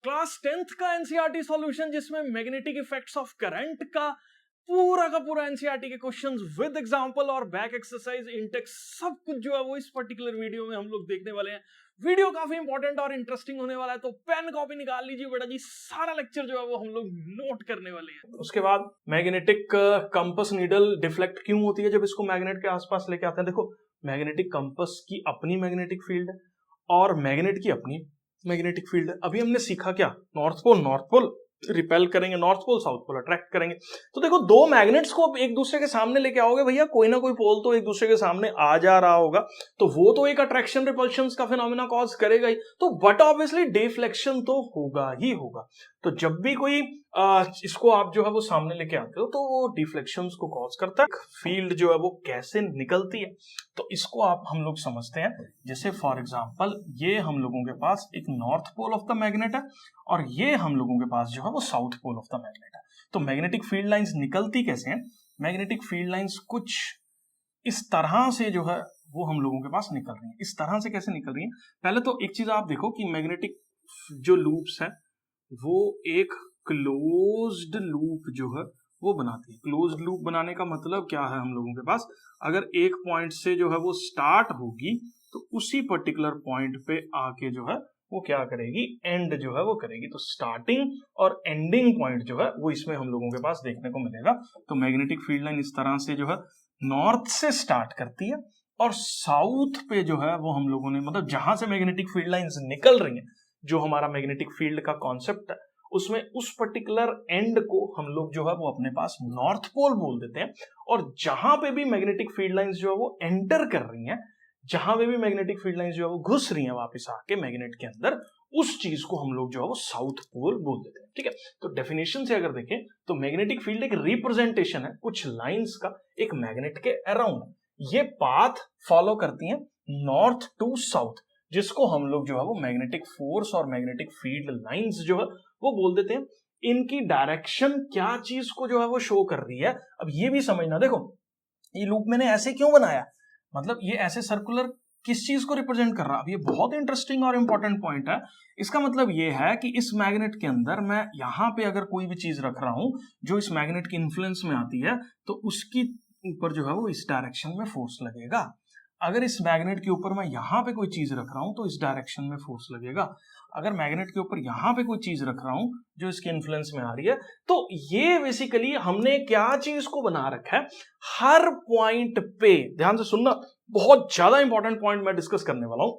Class 10th का NCERT solution जिसमें magnetic effects of current का पूरा एनसीईआरटी के क्वेश्चंस विद एग्जांपल और बैक एक्सरसाइज इंटेक्स सब कुछ जो है वो इस पर्टिकुलर वीडियो में हम लोग देखने वाले हैं। वीडियो काफी इंपॉर्टेंट और इंटरेस्टिंग होने वाला है, तो पेन कॉपी निकाल लीजिए बेटा जी, सारा लेक्चर जो है वो हम लोग नोट करने वाले हैं। उसके बाद मैग्नेटिक कंपास नीडल डिफ्लेक्ट क्यों होती है जब इसको मैग्नेट के आसपास लेके आते हैं। देखो, मैग्नेटिक कंपास की अपनी मैग्नेटिक फील्ड है और मैग्नेट की अपनी मैग्नेटिक फील्ड है। अभी हमने सीखा क्या, नॉर्थ पोल रिपेल करेंगे, north pole south pole attract करेंगे। तो देखो, दो मैग्नेट्स को एक दूसरे के सामने लेके आओगे भैया, कोई ना कोई पोल तो एक दूसरे के सामने आ जा रहा होगा, तो वो तो एक अट्रैक्शन रिपल्शन का फिनोमेना कॉज करेगा ही, तो बट ऑब्वियसली डिफ्लेक्शन तो होगा ही होगा। तो जब भी कोई इसको आप जो है वो सामने लेके आते हो तो वो डिफ्लेक्शंस को कॉज करता है। फील्ड जो है वो कैसे निकलती है तो इसको आप हम लोग समझते हैं। जैसे फॉर एग्जांपल ये हम लोगों के पास एक north pole of the magnet है और ये हम लोगों के पास जो है वो south pole of the magnet है। तो मैग्नेटिक फील्ड लाइंस निकलती कैसे हैं? मैग्नेटिक फील्ड लाइंस कुछ इस तरह से जो है वो हम लोगों के पास निकल रही है। इस तरह से कैसे निकल रही है? पहले तो एक चीज आप देखो कि मैग्नेटिक जो लूप्स है वो एक क्लोज्ड लूप जो है वो बनाती है। क्लोज्ड लूप बनाने का मतलब क्या है? हम लोगों के पास अगर एक पॉइंट से जो है वो स्टार्ट होगी तो उसी पर्टिकुलर पॉइंट पे आके जो है वो क्या करेगी, एंड जो है वो करेगी। तो स्टार्टिंग और एंडिंग पॉइंट जो है वो इसमें हम लोगों के पास देखने को मिलेगा। तो मैग्नेटिक फील्ड लाइन इस तरह से जो है नॉर्थ से स्टार्ट करती है और साउथ पे जो है वो हम लोगों ने, मतलब जहां से मैग्नेटिक फील्ड लाइंस निकल रही हैं, जो हमारा मैग्नेटिक फील्ड का कॉन्सेप्ट है उसमें उस पर्टिकुलर एंड को हम लोग जो है वो अपने पास नॉर्थ पोल बोल देते हैं। और जहां पे भी मैग्नेटिक फील्ड लाइंस जो है वो एंटर कर रही हैं, जहां पे भी मैग्नेटिक फील्ड लाइंस जो है वो घुस रही हैं वापस आके मैग्नेट के अंदर, उस चीज को हम लोग जो है वो साउथ पोल बोल देते हैं। ठीक है, तो डेफिनेशन से अगर देखें तो मैग्नेटिक फील्ड एक रिप्रेजेंटेशन है कुछ लाइंस का एक मैग्नेट के अराउंड। ये पाथ फॉलो करती हैं नॉर्थ टू साउथ, जिसको हम लोग जो है वो मैग्नेटिक फोर्स और मैग्नेटिक फील्ड लाइंस जो है वो बोल देते हैं। इनकी डायरेक्शन क्या चीज को जो है वो शो कर रही है, अब ये भी समझना। देखो, ये लूप मैंने ऐसे क्यों बनाया, मतलब ये ऐसे सर्कुलर किस चीज को रिप्रेजेंट कर रहा है? अब ये बहुत इंटरेस्टिंग और इंपॉर्टेंट पॉइंट है। इसका मतलब ये है कि इस मैग्नेट के अंदर मैं यहां पे अगर कोई भी चीज रख रहा हूं जो इस मैग्नेट के इन्फ्लुएंस में आती है तो उसकी ऊपर जो है वो इस डायरेक्शन में फोर्स लगेगा। अगर इस मैग्नेट के ऊपर मैं यहां पे कोई चीज रख रहा हूं तो इस डायरेक्शन में फोर्स लगेगा। अगर मैग्नेट के ऊपर यहां पे कोई चीज रख रहा हूं जो इसके इन्फ्लुएंस में आ रही है, तो ये बेसिकली हमने क्या चीज को बना रखा है, हर पॉइंट पे ध्यान से सुनना, बहुत ज्यादा इंपॉर्टेंट पॉइंट मैं डिस्कस करने वाला हूं।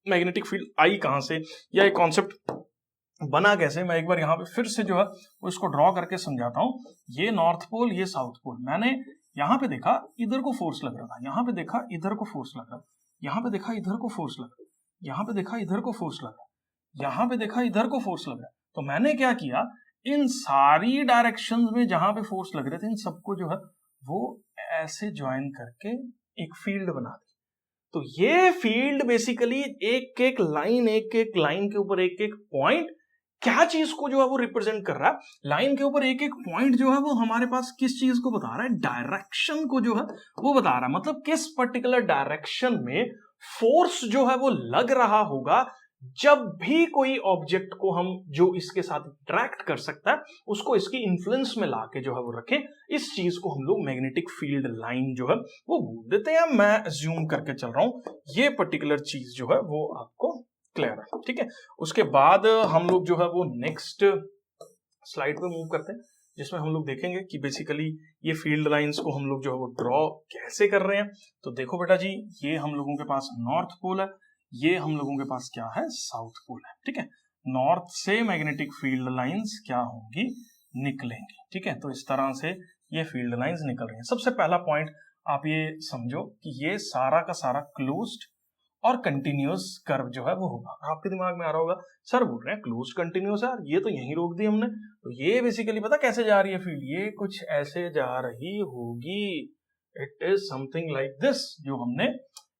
मैग्नेटिक फील्ड आई कहां से या एक कॉन्सेप्ट बना कैसे, मैं एक बार यहां पे फिर से जो है वो इसको ड्रॉ करके समझाता हूं। ये नॉर्थ पोल, ये साउथ पोल, मैंने यहां पे देखा इधर को फोर्स लग रहा था, यहां पे देखा इधर को फोर्स लग रहा, यहां पे देखा इधर को फोर्स लग रहा, यहां पे देखा इधर को फोर्स लग रहा, यहां पे देखा इधर को फोर्स लग रहा है। तो मैंने क्या किया, इन सारी डायरेक्शंस में जहां पे फोर्स लग रहे थे इन सबको जो है वो ऐसे ज्वाइन करके एक फील्ड बना दी। तो ये फील्ड बेसिकली एक एक लाइन के ऊपर एक एक पॉइंट क्या चीज को जो है वो रिप्रेजेंट कर रहा है। लाइन के ऊपर एक एक पॉइंट जो है वो हमारे पास किस चीज को बता रहा है, डायरेक्शन को जो है वो बता रहा है। मतलब किस पर्टिकुलर डायरेक्शन में फोर्स जो है वो लग रहा होगा जब भी कोई ऑब्जेक्ट को हम जो इसके साथ इंटरैक्ट कर सकता है उसको इसकी इन्फ्लुएंस में लाके जो है वो रखें, इस चीज को हम लोग मैग्नेटिक फील्ड लाइन जो है वो बोल देते हैं। मैं अज्यूम करके चल रहा हूं ये पर्टिकुलर चीज जो है वो आपको क्लियर है। ठीक है, उसके बाद हम लोग जो है वो नेक्स्ट स्लाइड पे मूव करते हैं जिसमें हम लोग देखेंगे कि बेसिकली ये फील्ड लाइंस को हम लोग जो है वो ड्रॉ कैसे कर रहे हैं। तो देखो बेटा जी, ये हम लोगों के पास नॉर्थ पोल है, ये हम लोगों के पास क्या है, साउथ पोल है। ठीक है, नॉर्थ से मैग्नेटिक फील्ड लाइंस क्या होंगी, निकलेंगी। ठीक है, तो इस तरह से ये फील्ड लाइंस निकल रही हैं। सबसे पहला पॉइंट आप ये समझो कि ये सारा का सारा क्लोज्ड और कंटिन्यूअस कर्व जो है वो होगा। आपके दिमाग में आ रहा होगा सर बोल रहे हैं क्लोज्ड कंटिन्यूअस है, ये तो यहीं रोक दी हमने, तो ये बेसिकली पता कैसे जा रही है फील्ड, ये कुछ ऐसे जा रही होगी। It is something like this, जो हमने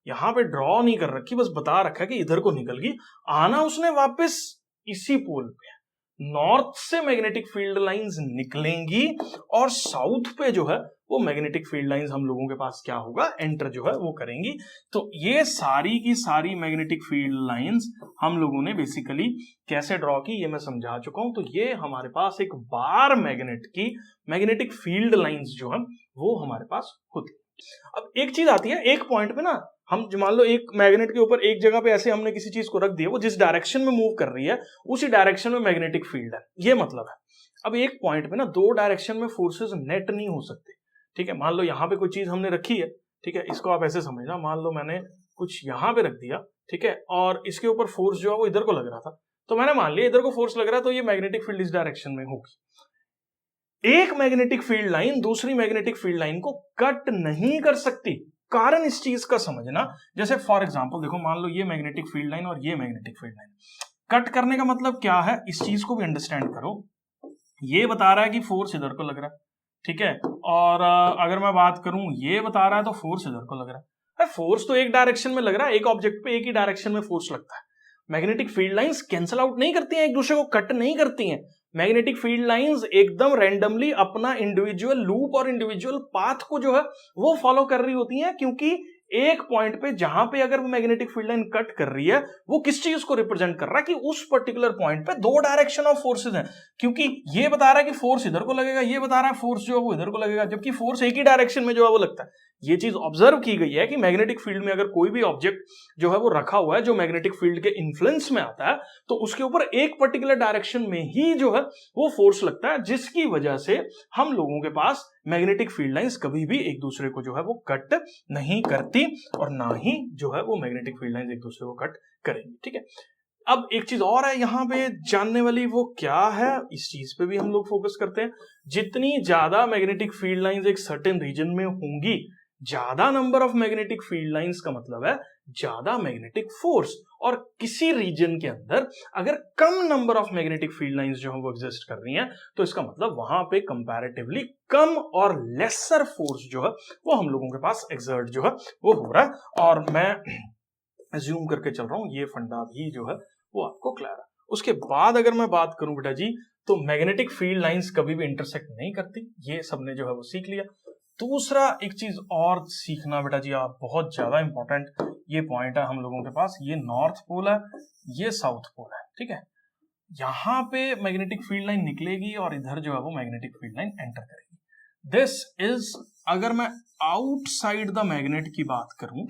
यहां पे ड्रॉ नहीं कर रखी, बस बता रखा है कि इधर को निकल गई, आना उसने वापस इसी पोल पे। नॉर्थ से मैग्नेटिक फील्ड लाइंस निकलेंगी और साउथ पे जो है वो मैग्नेटिक फील्ड लाइंस हम लोगों के पास क्या होगा, एंटर जो है वो करेंगी। तो ये सारी की सारी मैग्नेटिक फील्ड लाइंस हम लोगों ने बेसिकली कैसे ड्रॉ की ये मैं समझा चुका हूं। तो ये हमारे पास एक बार मैग्नेट की मैग्नेटिक फील्ड लाइंस जो है वो हमारे पास होती है। अब एक चीज आती है, एक पॉइंट पे ना हम मान लो एक मैग्नेट के ऊपर एक जगह पे ऐसे हमने किसी चीज को रख दिया, वो जिस डायरेक्शन में मूव कर रही है उसी डायरेक्शन में मैग्नेटिक फील्ड है, ये मतलब है। अब एक पॉइंट पे ना दो डायरेक्शन में फोर्सेस नेट नहीं हो सकते, ठीक है। मान लो यहाँ पे कोई चीज हमने रखी है, ठीक है, इसको आप ऐसे समझना, मान लो मैंने कुछ यहाँ पे रख दिया, ठीक है, और इसके ऊपर फोर्स जो है वो इधर को लग रहा था, तो मैंने मान लिया इधर को फोर्स लग रहा है तो ये मैग्नेटिक फील्ड इस डायरेक्शन में होगी। एक मैग्नेटिक फील्ड लाइन दूसरी मैग्नेटिक फील्ड लाइन को कट नहीं कर सकती। कारण इस चीज का समझना, जैसे फॉर एग्जांपल देखो, मान लो ये मैग्नेटिक फील्ड लाइन और ये मैग्नेटिक फील्ड लाइन, कट करने का मतलब क्या है, इस चीज को भी अंडरस्टैंड करो। ये बता रहा है कि फोर्स इधर को लग रहा है, ठीक है, और अगर मैं बात करूं ये बता रहा है तो फोर्स इधर को लग रहा है। फोर्स तो एक डायरेक्शन में लग रहा है, एक ऑब्जेक्ट पे एक ही डायरेक्शन में फोर्स लगता है। Magnetic field lines cancel out नहीं करती हैं, एक दूसरे को कट नहीं करती हैं। मैग्नेटिक फील्ड लाइंस एकदम रैंडमली अपना इंडिविजुअल लूप और इंडिविजुअल पाथ को जो है वो फॉलो कर रही होती हैं, क्योंकि एक पॉइंट पे जहां पे अगर वो मैग्नेटिक फील्ड लाइन कट कर रही है वो किस चीज को रिप्रेजेंट कर रहा है कि उस पर्टिकुलर पॉइंट पे दो डायरेक्शन ऑफ फोर्सेस हैं। क्योंकि ये बता रहा है कि फोर्स इधर को लगेगा, ये बता रहा है फोर्स जो है वो इधर को लगेगा, जबकि फोर्स एक ही डायरेक्शन में जो है वो लगता है। ये चीज ऑब्जर्व की गई है कि मैग्नेटिक फील्ड में अगर कोई भी ऑब्जेक्ट जो है वो रखा हुआ है जो मैग्नेटिक फील्ड के इन्फ्लुएंस में आता है तो उसके ऊपर एक पर्टिकुलर डायरेक्शन में ही जो है वो फोर्स लगता है, जिसकी वजह से हम लोगों के पास मैग्नेटिक फील्ड लाइंस कभी भी एक दूसरे को जो है वो कट नहीं करती और ना ही जो है वो मैग्नेटिक फील्ड लाइंस एक दूसरे को कट करेंगी, ठीक है। अब एक चीज और है यहाँ पे जानने वाली, वो क्या है, इस चीज पे भी हम लोग फोकस करते हैं। जितनी ज्यादा मैग्नेटिक फील्ड लाइंस एक सर्टेन रीजन में होंगी, ज्यादा number of magnetic field lines का मतलब है ज्यादा मैग्नेटिक फोर्स, और किसी रीजन के अंदर अगर कम number of magnetic field lines जो है वो एग्जिस्ट कर रही हैं तो इसका मतलब वहां पे कंपैरेटिवली कम और लेसर फोर्स जो है वो हम लोगों के पास एक्सर्ट जो है वो हो रहा है। और मैं अज्यूम करके चल रहा हूं ये फंडा भी जो है वो आपको क्लियर है। उसके बाद अगर मैं बात करूं बेटा जी, तो मैग्नेटिक फील्ड लाइंस कभी भी इंटरसेक्ट नहीं करती, ये सबने जो है वो सीख लिया। दूसरा एक चीज और सीखना बेटा जी आप, बहुत ज्यादा इंपॉर्टेंट ये पॉइंट है हम लोगों के पास, ये नॉर्थ पोल है, ये साउथ पोल है, ठीक है। यहां पे मैग्नेटिक फील्ड लाइन निकलेगी और इधर जो है वो मैग्नेटिक फील्ड लाइन एंटर करेगी। दिस इज, अगर मैं आउटसाइड द मैग्नेट की बात करूं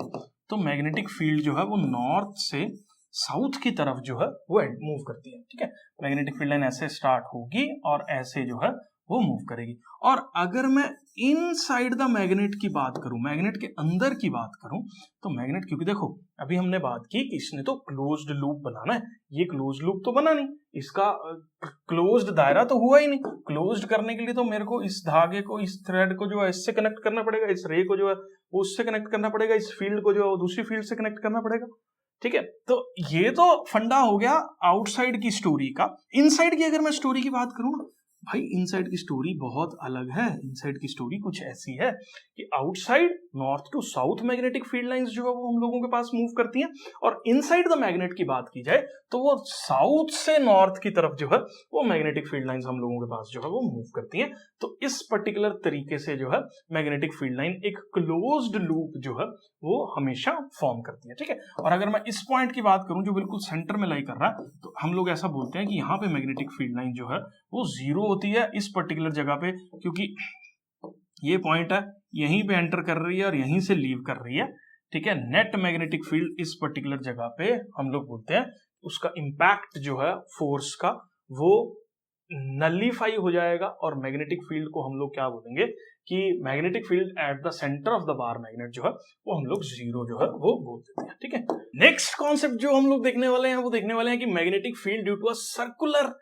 तो मैग्नेटिक फील्ड जो है वो नॉर्थ से साउथ की तरफ जो है वो मूव करती है, ठीक है। मैग्नेटिक फील्ड लाइन ऐसे स्टार्ट होगी और ऐसे जो है वो मूव करेगी। और अगर मैं इनसाइड द मैग्नेट की बात करूं, मैग्नेट के अंदर की बात करूं, तो मैग्नेट, क्योंकि देखो अभी हमने बात की कि इसने तो क्लोज्ड लूप बनाना है, ये क्लोज्ड लूप तो बना नहीं, इसका क्लोज्ड दायरा तो हुआ ही नहीं। क्लोज्ड करने के लिए तो मेरे को इस धागे को, इस थ्रेड को जो है इससे कनेक्ट करना पड़ेगा, इस रे को जो है वो उससे कनेक्ट करना पड़ेगा, इस फील्ड को जो है वो दूसरी फील्ड से कनेक्ट करना पड़ेगा, ठीक है। तो ये तो फंडा हो गया आउटसाइड की स्टोरी का। इनसाइड की अगर मैं स्टोरी की बात करूं ना भाई, इनसाइड की स्टोरी बहुत अलग है। इनसाइड की स्टोरी कुछ ऐसी है कि outside north to south magnetic field lines जो है वो हम लोगों के पास मूव करती हैं, और इनसाइड द मैग्नेट की बात की जाए तो वो साउथ से नॉर्थ की तरफ जो है वो मैग्नेटिक फील्ड लाइंस हम लोगों के पास जो है वो मूव करती हैं। तो इस पर्टिकुलर तरीके से जो है मैग्नेटिक फील्ड लाइन एक क्लोज्ड लूप जो है वो हमेशा फॉर्म करती है, ठीक है। और अगर मैं इस पॉइंट की बात करूं जो बिल्कुल सेंटर में लाई कर रहा है, तो हम लोग ऐसा बोलते हैं कि यहाँ पे मैग्नेटिक फील्ड लाइन जो है वो जीरो होती है इस पर्टिकुलर जगह पे, क्योंकि ये पॉइंट है यहीं पे एंटर कर रही है और यहीं से लीव कर रही है, ठीक है। नेट मैग्नेटिक फील्ड इस पर्टिकुलर जगह पे हम लोग बोलते हैं उसका इंपैक्ट जो है फोर्स का वो नलीफाई हो जाएगा, और मैग्नेटिक फील्ड को हम लोग क्या बोलेंगे कि magnetic field at the centre of the bar magnet जो है वो हम लोग जीरो जो है वो बोल देते हैं, ठीक है। नेक्स्ट कॉन्सेप्ट जो हम लोग देखने वाले हैं वो देखने वाले हैं कि magnetic field due to a circular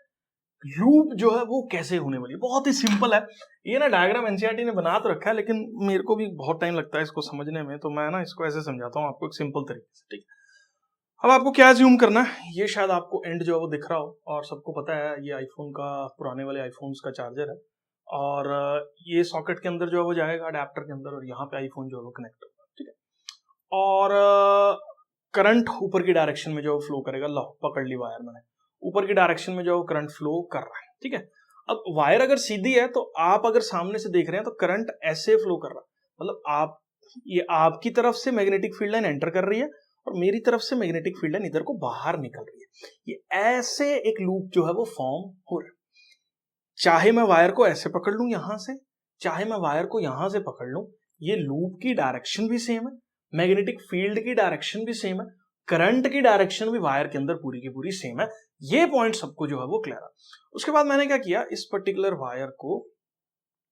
loop जो है वो कैसे होने वाली है। बहुत ही सिंपल है ये ना, डायग्राम एनसीईआरटी ने बना तो रखा है लेकिन मेरे को भी बहुत टाइम लगता है इसको समझने में, तो मैं ना इसको ऐसे समझाता हूँ आपको एक सिंपल तरीके से, ठीक है। अब आपको क्या ज्यूम करना है, ये शायद आपको एंड जो है वो दिख रहा हो, और सबको पता है ये आईफोन का, पुराने वाले आईफोन्स का चार्जर है, और ये सॉकेट के अंदर जो है वो जाएगा अडेप्टर के अंदर, और यहाँ पे आईफोन जो है वो कनेक्ट होगा, ठीक है। और करंट ऊपर की डायरेक्शन में जो फ्लो करेगा, लो पकड़ ली वायर मैंने, ऊपर की डायरेक्शन में जो करंट फ्लो कर रहा है, ठीक है। अब वायर अगर सीधी है तो आप अगर सामने से देख रहे हैं तो करंट ऐसे फ्लो कर रहा है, मतलब ये आपकी तरफ से मैग्नेटिक फील्ड लाइन एंटर कर रही है और मेरी तरफ से मैग्नेटिक फील्ड लाइन इधर को बाहर निकल रही है। ये ऐसे एक लूप जो है वो फॉर्म हो रहा है। चाहे मैं वायर को ऐसे पकड़ लूं यहां से, चाहे मैं वायर को यहां से पकड़ लूं, ये लूप की डायरेक्शन भी सेम है, मैग्नेटिक फील्ड की डायरेक्शन भी सेम है, करंट की डायरेक्शन भी वायर के अंदर पूरी की पूरी सेम है। ये पॉइंट सबको जो है वो क्लियर है। उसके बाद मैंने क्या किया, इस पर्टिकुलर वायर को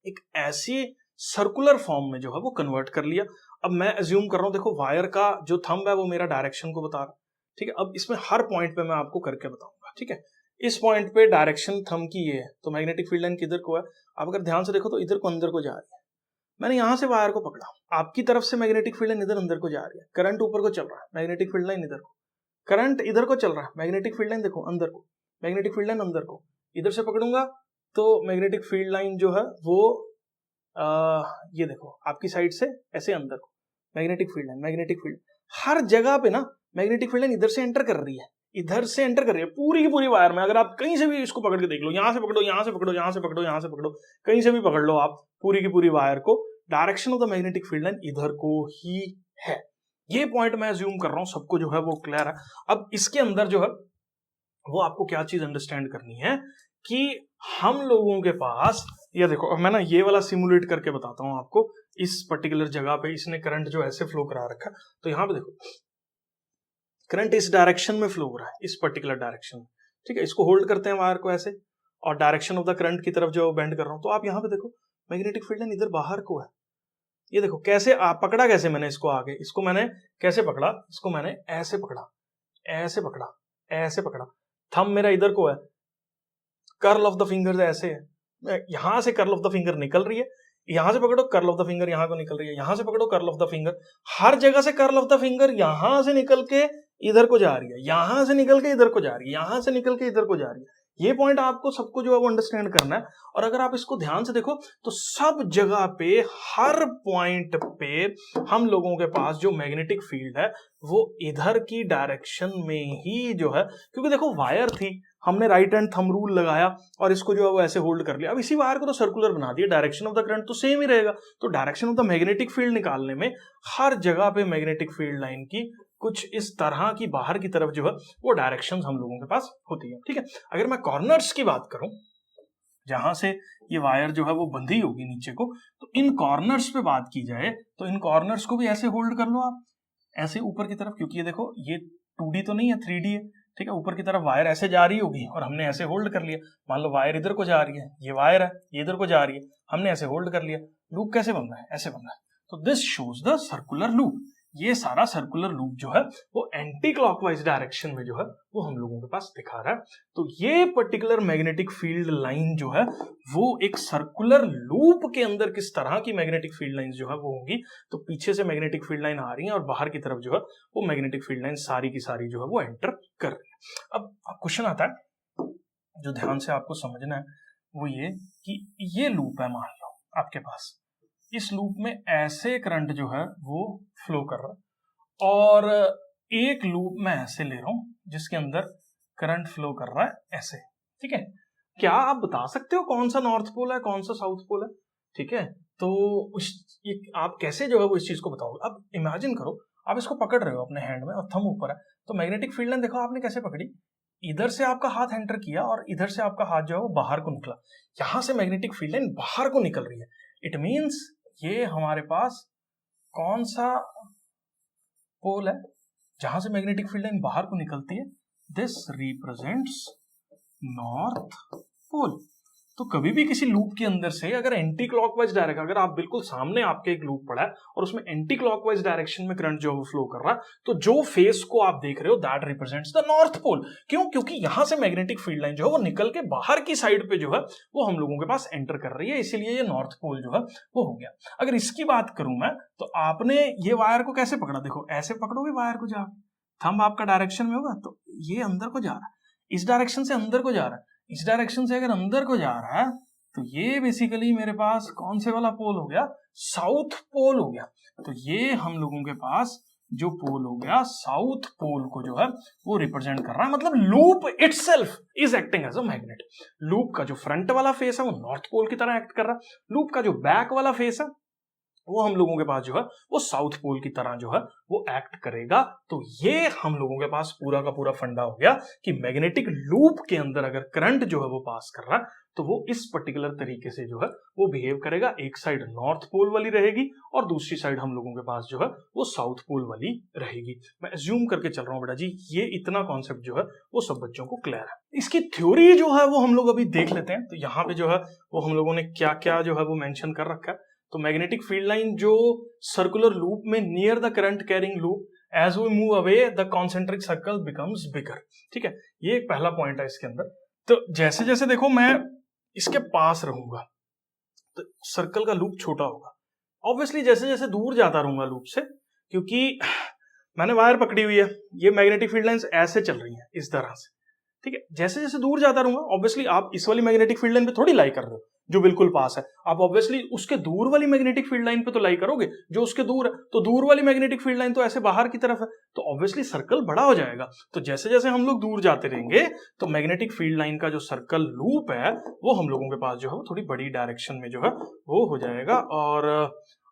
एक ऐसी सर्कुलर फॉर्म में जो है वो कन्वर्ट कर लिया। अब मैं अज्यूम कर रहा हूं, देखो वायर का जो थंब है वो मेरा डायरेक्शन को बता रहा है, ठीक है। अब इसमें हर पॉइंट पे मैं आपको करके बताऊंगा, ठीक है। इस पॉइंट पे डायरेक्शन थंब की ये है, तो मैग्नेटिक फील्ड लाइन किधर को है, आप अगर ध्यान से देखो तो इधर को अंदर को जा रही है। मैंने यहां से वायर को पकड़ा, आपकी तरफ से मैग्नेटिक फील्ड लाइन इधर अंदर को जा रही है, करंट ऊपर को चल रहा है, मैग्नेटिक फील्ड लाइन इधर को, करंट इधर को चल रहा है, मैग्नेटिक फील्ड लाइन देखो अंदर को, मैग्नेटिक फील्ड लाइन अंदर को, इधर से पकड़ूंगा तो मैग्नेटिक फील्ड लाइन जो है वो ये देखो आपकी साइड से ऐसे अंदर को, magnetic field line, magnetic field हर जगह पे ना मैग्नेटिक फील्ड लाइन इधर से एंटर कर रही है, इधर से एंटर कर रही है पूरी की पूरी वायर में। अगर आप कहीं से भी इसको पकड़ के देख लो, यहां से पकड़ो, यहां से पकड़ो, यहां से पकड़ो, यहां से पकड़ो, कहीं से भी पकड़ लो आप पूरी की पूरी वायर को, direction of the magnetic field line इधर को ही है। ये पॉइंट मैं अज्यूम कर रहा हूं सबको जो है वो क्लियर है। अब इसके अंदर जो है वो आपको क्या चीज अंडरस्टैंड करनी है कि हम लोगों के पास, ये देखो मैं ना ये वाला सिमुलेट करके बताता हूं आपको। इस पर्टिकुलर जगह पे इसने करंट जो ऐसे फ्लो करा रखा, तो यहां पे देखो करंट इस डायरेक्शन में फ्लो हो रहा है, इस पर्टिकुलर डायरेक्शन में, ठीक है। इसको होल्ड करते हैं वायर को ऐसे, और डायरेक्शन ऑफ द करंट की तरफ जो बेंड कर रहा हूं, तो आप यहां पे देखो मैग्नेटिक फील्ड लाइन इधर बाहर को है। ये देखो कैसे आप पकड़ा, कैसे मैंने इसको आगे, इसको मैंने कैसे पकड़ा, इसको मैंने ऐसे पकड़ा, ऐसे पकड़ा, ऐसे पकड़ा, थंब मेरा इधर को है, कर्ल ऑफ द फिंगर ऐसे है, यहां से कर्ल ऑफ द फिंगर निकल रही है, यहां से पकड़ो कर्ल ऑफ द फिंगर यहां को निकल रही है, यहां से पकड़ो कर्ल ऑफ द फिंगर, हर जगह से कर्ल ऑफ द फिंगर यहां से निकल के इधर को जा रही है, यहां से निकल के इधर को जा रही है, यहां से निकल के इधर को जा रही है। ये पॉइंट आपको सबको जो है वो अंडरस्टैंड करना है। और अगर आप इसको ध्यान से देखो तो सब जगह पे, हर पॉइंट पे हम लोगों के पास जो मैग्नेटिक फील्ड है वो इधर की डायरेक्शन में ही जो है, क्योंकि देखो वायर थी, हमने राइट हैंड थंब रूल लगाया और इसको जो है वो ऐसे होल्ड कर लिया। अब इसी वायर को तो सर्कुलर बना दिया, डायरेक्शन ऑफ द करंट तो सेम ही रहेगा, तो direction of the magnetic field निकालने में हर जगह पे मैग्नेटिक फील्ड लाइन की कुछ इस तरह की बाहर की तरफ जो है वो डायरेक्शंस हम लोगों के पास होती है, ठीक है। अगर मैं कॉर्नर्स की बात करूं, जहां से ये वायर जो है वो बंधी होगी नीचे को, तो इन कॉर्नर्स पे बात की जाए तो इन कॉर्नर्स को भी ऐसे होल्ड कर लो आप, ऐसे ऊपर की तरफ, क्योंकि ये देखो ये 2D तो नहीं है, 3D है, ठीक है। ऊपर की तरफ वायर ऐसे जा रही होगी और हमने ऐसे होल्ड कर लिया। मान लो वायर इधर को जा रही है, ये वायर है, ये इधर को जा रही है, हमने ऐसे होल्ड कर लिया। लूप कैसे बन रहा है, ऐसे बन रहा है, तो this shows the circular loop. ये सारा सर्कुलर लूप जो है वो एंटी क्लॉकवाइज डायरेक्शन में जो है वो हम लोगों के पास दिखा रहा है। तो ये पर्टिकुलर मैग्नेटिक फील्ड लाइन जो है वो एक सर्कुलर लूप के अंदर किस तरह की मैग्नेटिक फील्ड लाइन जो है वो होंगी, तो पीछे से मैग्नेटिक फील्ड लाइन आ रही है और बाहर की तरफ जो है वो मैग्नेटिक फील्ड लाइन सारी की सारी जो है वो एंटर कर रही है। अब क्वेश्चन आता है जो ध्यान से आपको समझना है, वो ये कि ये लूप है, मान लो आपके पास, इस लूप में ऐसे करंट जो है वो फ्लो कर रहा है और एक लूप में ऐसे ले रहा हूं जिसके अंदर करंट फ्लो कर रहा है ऐसे, ठीक है। क्या आप बता सकते हो कौन सा नॉर्थ पोल है, कौन सा साउथ पोल है, ठीक है। तो आप कैसे जो है वो इस चीज को बताओगे। अब इमेजिन करो आप इसको पकड़ रहे हो अपने हैंड में और थंब ऊपर है, तो मैग्नेटिक फील्ड लाइन देखो आपने कैसे पकड़ी, इधर से आपका हाथ एंटर किया और इधर से आपका हाथ जो है वो बाहर को निकला, यहां से मैग्नेटिक फील्ड लाइन बाहर को निकल रही है। इट मींस ये हमारे पास कौन सा पोल है जहां से मैग्नेटिक फील्ड लाइन बाहर को निकलती है, दिस रिप्रेजेंट्स नॉर्थ पोल। तो कभी भी किसी लूप के अंदर से अगर एंटी क्लॉकवाइज डायरेक्शन, अगर आप बिल्कुल सामने आपके एक लूप पड़ा है और उसमें एंटी क्लॉकवाइज डायरेक्शन में करंट जो फ्लो कर रहा है, तो जो फेस को आप देख रहे हो that represents the north pole. क्यों, क्योंकि यहां से मैग्नेटिक फील्ड लाइन जो है वो निकल के बाहर की साइड पे जो है वो हम लोगों के पास एंटर कर रही है, इसीलिए ये नॉर्थ पोल जो है वो हो गया। अगर इसकी बात करूं मैं, तो आपने ये वायर को कैसे पकड़ा, देखो ऐसे पकड़ोगे वायर को, जा थंब आपका डायरेक्शन में होगा तो ये अंदर को जा रहा है, इस डायरेक्शन से अंदर को जा रहा है, इस डायरेक्शन से अगर अंदर को जा रहा है तो ये बेसिकली मेरे पास कौन से वाला पोल हो गया, साउथ पोल हो गया। तो ये हम लोगों के पास जो पोल हो गया साउथ पोल को जो है वो रिप्रेजेंट कर रहा है, मतलब loop itself is acting as a magnet. Loop का जो फ्रंट वाला फेस है वो नॉर्थ पोल की तरह एक्ट कर रहा है, लूप का जो बैक वाला फेस है वो हम लोगों के पास जो है वो साउथ पोल की तरह जो है वो एक्ट करेगा। तो ये हम लोगों के पास पूरा का पूरा फंडा हो गया कि मैग्नेटिक लूप के अंदर अगर करंट जो है वो पास कर रहा है तो वो इस पर्टिकुलर तरीके से जो है वो बिहेव करेगा। एक साइड नॉर्थ पोल वाली रहेगी और दूसरी साइड हम लोगों के पास जो है वो साउथ पोल वाली रहेगी। मैं अज्यूम करके चल रहा हूं बेटा जी, ये इतना कॉन्सेप्ट जो है वो सब बच्चों को क्लियर है। इसकी थ्योरी जो है वो हम लोग अभी देख लेते हैं। तो यहाँ पे जो है वो हम लोगों ने क्या क्या जो है वो मेंशन कर रखा है। तो मैग्नेटिक फील्ड लाइन जो सर्कुलर लूप में near the current carrying loop as we move away the concentric circle becomes bigger. ठीक है, ये एक पहला पॉइंट है इसके अंदर। तो जैसे जैसे देखो मैं इसके पास रहूंगा तो सर्कल का लूप छोटा होगा, ऑब्वियसली जैसे जैसे दूर जाता रहूंगा लूप से, क्योंकि मैंने वायर पकड़ी हुई है, ये मैग्नेटिक फील्ड लाइंस ऐसे चल रही हैं इस तरह से। ठीक है, जैसे जैसे दूर जाता रहूंगा, ऑब्वियसली आप इस वाली मैग्नेटिक फील्ड लाइन पे थोड़ी लाई कर रहे हो जो बिल्कुल पास है, आप ऑब्वियसली उसके दूर वाली मैग्नेटिक फील्ड लाइन पे तो लाई करोगे जो उसके दूर है। तो दूर वाली मैग्नेटिक फील्ड लाइन तो ऐसे बाहर की तरफ है, तो ऑब्वियसली सर्कल बड़ा हो जाएगा। तो जैसे जैसे हम लोग दूर जाते रहेंगे तो मैग्नेटिक फील्ड लाइन का जो सर्कल लूप है वो हम लोगों के पास जो है वो थोड़ी बड़ी डायरेक्शन में जो है वो हो जाएगा। और